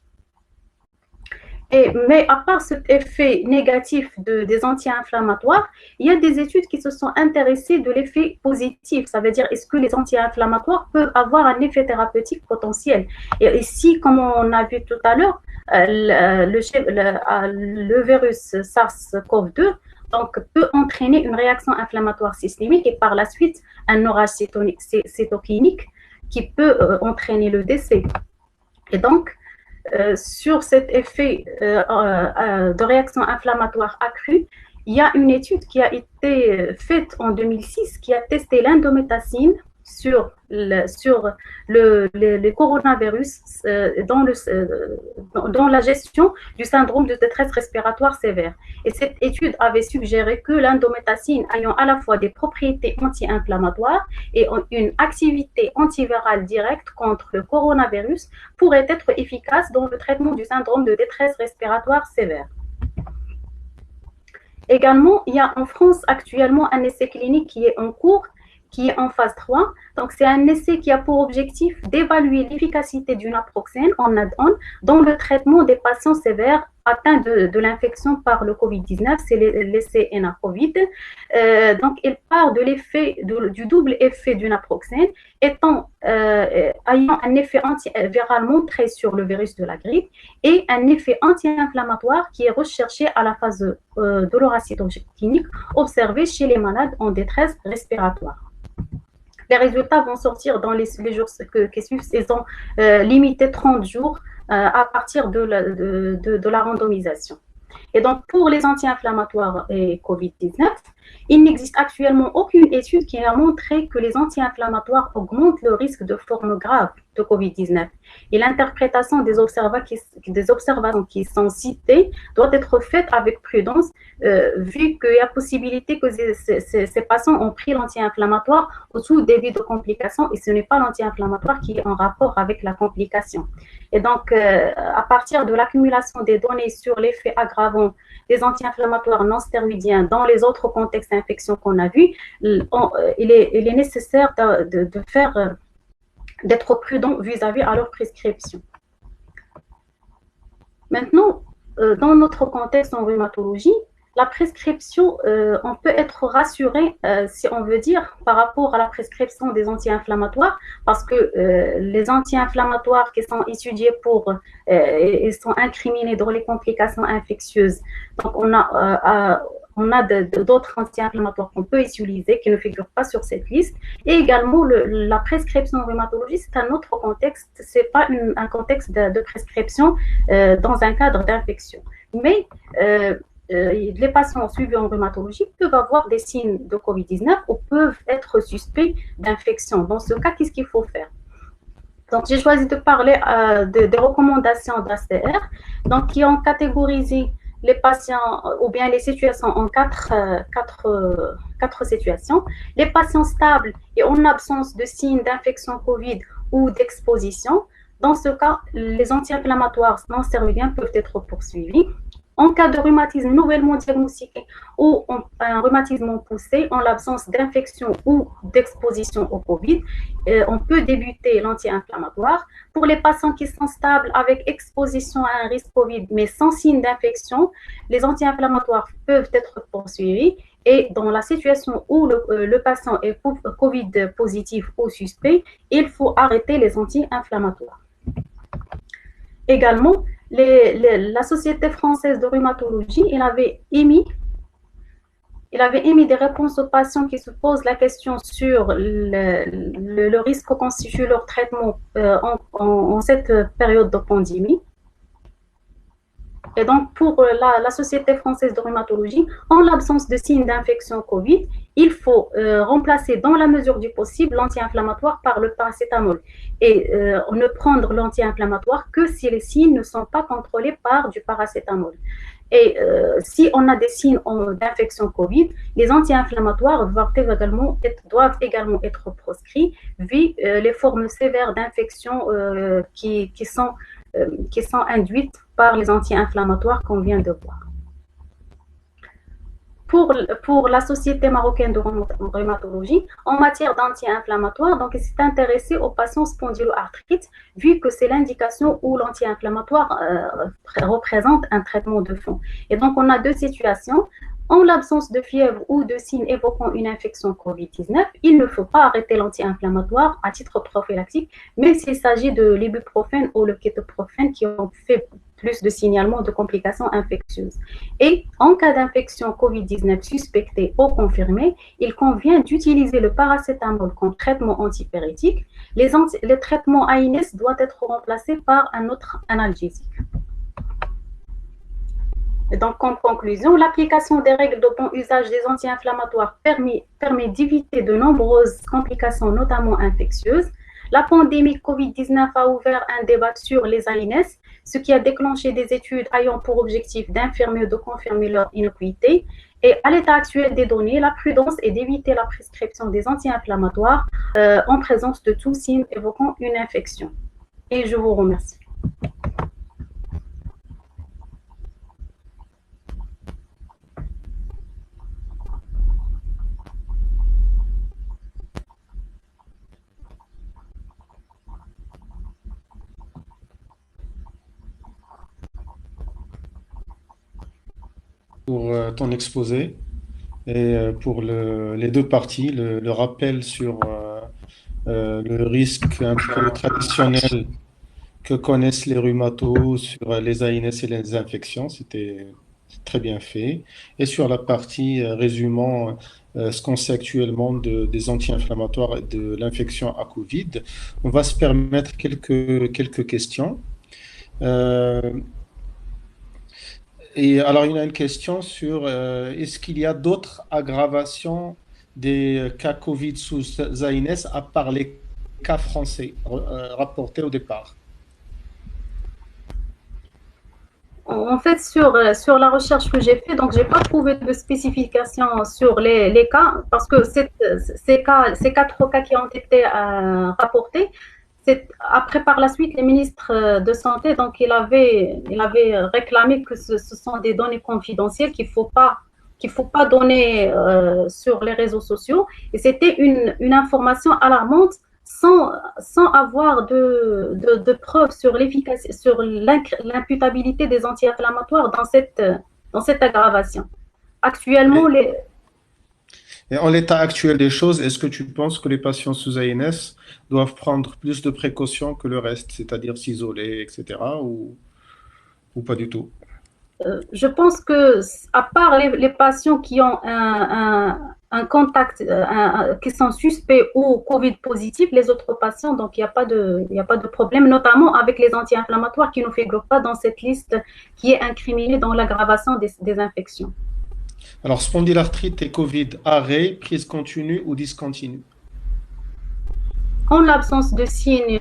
Mais à part cet effet négatif des anti-inflammatoires, il y a des études qui se sont intéressées de l'effet positif. Ça veut dire, est-ce que les anti-inflammatoires peuvent avoir un effet thérapeutique potentiel? Et ici, comme on a vu tout à l'heure, le virus SARS-CoV-2 donc, peut entraîner une réaction inflammatoire systémique et par la suite un orage cytokinique qui peut entraîner le décès. Et donc, sur cet effet de réaction inflammatoire accrue, il y a une étude qui a été faite en 2006 qui a testé l'indométacine sur le coronavirus dans la gestion du syndrome de détresse respiratoire sévère. Et cette étude avait suggéré que l'indométacine ayant à la fois des propriétés anti-inflammatoires et une activité antivirale directe contre le coronavirus pourrait être efficace dans le traitement du syndrome de détresse respiratoire sévère. Également, il y a en France actuellement un essai clinique qui est en cours, qui est en phase 3. Donc, c'est un essai qui a pour objectif d'évaluer l'efficacité du naproxène en add-on dans le traitement des patients sévères atteints de l'infection par le COVID-19. C'est l'essai ENA-COVID. Donc, il part de l'effet, du double effet du naproxène, ayant un effet antiviral montré sur le virus de la grippe et un effet anti-inflammatoire qui est recherché à la phase de l'orage cytokinique observé chez les malades en détresse respiratoire. Les résultats vont sortir dans les jours qui suivent. Ils ont limité 30 jours à partir de la randomisation. Et donc, pour les anti-inflammatoires et COVID-19, il n'existe actuellement aucune étude qui a montré que les anti-inflammatoires augmentent le risque de formes graves de COVID-19. Et l'interprétation des observations qui sont citées doit être faite avec prudence, vu qu'il y a possibilité que ces patients ont pris l'anti-inflammatoire au tout début de complications et ce n'est pas l'anti-inflammatoire qui est en rapport avec la complication. Et donc, à partir de l'accumulation des données sur l'effet aggravant des anti-inflammatoires non stéroïdiens dans les autres contextes d'infection qu'on a vus, il est nécessaire d'être prudent vis-à-vis à leur prescription. Maintenant, dans notre contexte en rhumatologie, la prescription, on peut être rassuré, si on veut dire, par rapport à la prescription des anti-inflammatoires, parce que les anti-inflammatoires qui sont étudiés ils sont incriminés dans les complications infectieuses. Donc, on a d'autres anti-inflammatoires qu'on peut utiliser qui ne figurent pas sur cette liste. Et également, la prescription en rhumatologie, c'est un autre contexte, ce n'est pas un contexte de prescription dans un cadre d'infection. Mais les patients suivis en rhumatologie peuvent avoir des signes de COVID-19 ou peuvent être suspects d'infection. Dans ce cas, qu'est-ce qu'il faut faire? Donc, j'ai choisi de parler des recommandations d'ACR, donc qui ont catégorisé les patients ou bien les situations en quatre situations. Les patients stables et en absence de signes d'infection COVID ou d'exposition. Dans ce cas, les anti-inflammatoires non stéroïdiens peuvent être poursuivis. En cas de rhumatisme nouvellement diagnostiqué ou un rhumatisme poussé, en l'absence d'infection ou d'exposition au COVID, on peut débuter l'anti-inflammatoire. Pour les patients qui sont stables avec exposition à un risque COVID mais sans signe d'infection, les anti-inflammatoires peuvent être poursuivis. Et dans la situation où le patient est COVID positif ou suspect, il faut arrêter les anti-inflammatoires. Également, la Société française de rhumatologie, il avait émis des réponses aux patients qui se posent la question sur le risque que constitue leur traitement en cette période de pandémie. Et donc, pour la Société française de rhumatologie, en l'absence de signes d'infection Covid, il faut remplacer dans la mesure du possible l'anti-inflammatoire par le paracétamol et ne prendre l'anti-inflammatoire que si les signes ne sont pas contrôlés par du paracétamol. Et si on a des signes d'infection Covid, les anti-inflammatoires doivent également être proscrits vu les formes sévères d'infection qui sont induites par les anti-inflammatoires qu'on vient de voir. Pour la Société marocaine de rhumatologie, en matière d'anti-inflammatoires, donc il s'est intéressé aux patients spondyloarthrites, vu que c'est l'indication où l'anti-inflammatoire représente un traitement de fond. Et donc, on a deux situations. En l'absence de fièvre ou de signes évoquant une infection Covid-19, il ne faut pas arrêter l'anti-inflammatoire à titre prophylactique, même s'il s'agit de l'ibuprofène ou le kétoprofène qui ont fait plus de signalements de complications infectieuses. Et en cas d'infection Covid-19 suspectée ou confirmée, il convient d'utiliser le paracétamol comme traitement antipyrétique. Le traitement AINES doit être remplacé par un autre analgésique. Et donc, en conclusion, l'application des règles de bon usage des anti-inflammatoires permet d'éviter de nombreuses complications, notamment infectieuses. La pandémie Covid-19 a ouvert un débat sur les AINES, ce qui a déclenché des études ayant pour objectif d'infirmer ou de confirmer leur innocuité. Et à l'état actuel des données, la prudence est d'éviter la prescription des anti-inflammatoires en présence de tout signe évoquant une infection. Et je vous remercie. Pour ton exposé et pour les deux parties, le rappel sur le risque un peu traditionnel que connaissent les rhumatos sur les AINS et les infections. C'était très bien fait. Et sur la partie résumant ce qu'on sait actuellement des anti-inflammatoires et de l'infection à Covid, on va se permettre quelques questions. Et alors, il y a une question sur est-ce qu'il y a d'autres aggravations des cas Covid sous AINS à part les cas français rapportés au départ? En fait, sur la recherche que j'ai faite, donc j'ai pas trouvé de spécification sur les cas, parce que ces quatre cas qui ont été rapportés, après par la suite les ministres de santé, donc il avait réclamé que ce sont des données confidentielles qu'il faut pas donner sur les réseaux sociaux, et c'était une information alarmante sans avoir de preuves sur l'efficacité, sur l'imputabilité des anti-inflammatoires dans cette aggravation. Actuellement, Et en l'état actuel des choses, est-ce que tu penses que les patients sous ANS doivent prendre plus de précautions que le reste, c'est-à-dire s'isoler, etc., ou pas du tout? Je pense que, à part les patients qui ont un contact, qui sont suspects ou Covid positifs, les autres patients, donc il n'y a pas de problème, notamment avec les anti-inflammatoires qui ne figurent pas dans cette liste qui est incriminée dans l'aggravation des infections. Alors, spondylarthrite et Covid, arrêt, prise continue ou discontinue? En l'absence de signes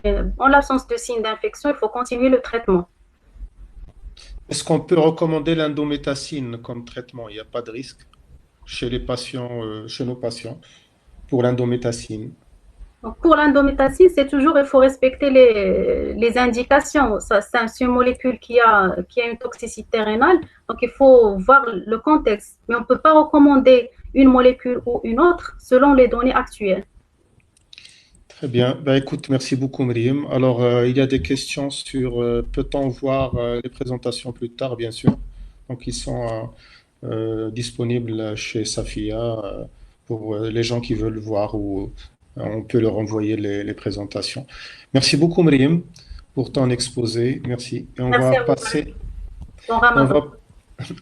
d'infection, il faut continuer le traitement. Est-ce qu'on peut recommander l'indométacine comme traitement? Il n'y a pas de risque chez les patients, chez nos patients pour l'indométacine. Donc pour l'indométacine, il faut respecter les indications. C'est une molécule qui a une toxicité rénale, donc il faut voir le contexte. Mais on ne peut pas recommander une molécule ou une autre selon les données actuelles. Très bien. Ben, écoute, merci beaucoup, Miriam. Alors, il y a des questions sur peut-on voir les présentations plus tard, bien sûr. Donc, ils sont disponibles chez Safia pour les gens qui veulent voir ou on peut leur envoyer les présentations. Merci beaucoup, Miriam, pour ton exposé. Merci. Et Merci à vous. Bon Ramadan.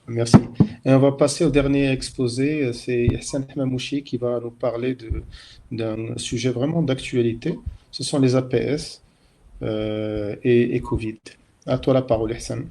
Merci. Et on va passer au dernier exposé. C'est Hassan Hamamouchi qui va nous parler d'un sujet vraiment d'actualité. Ce sont les APS et Covid. À toi la parole, Hassan.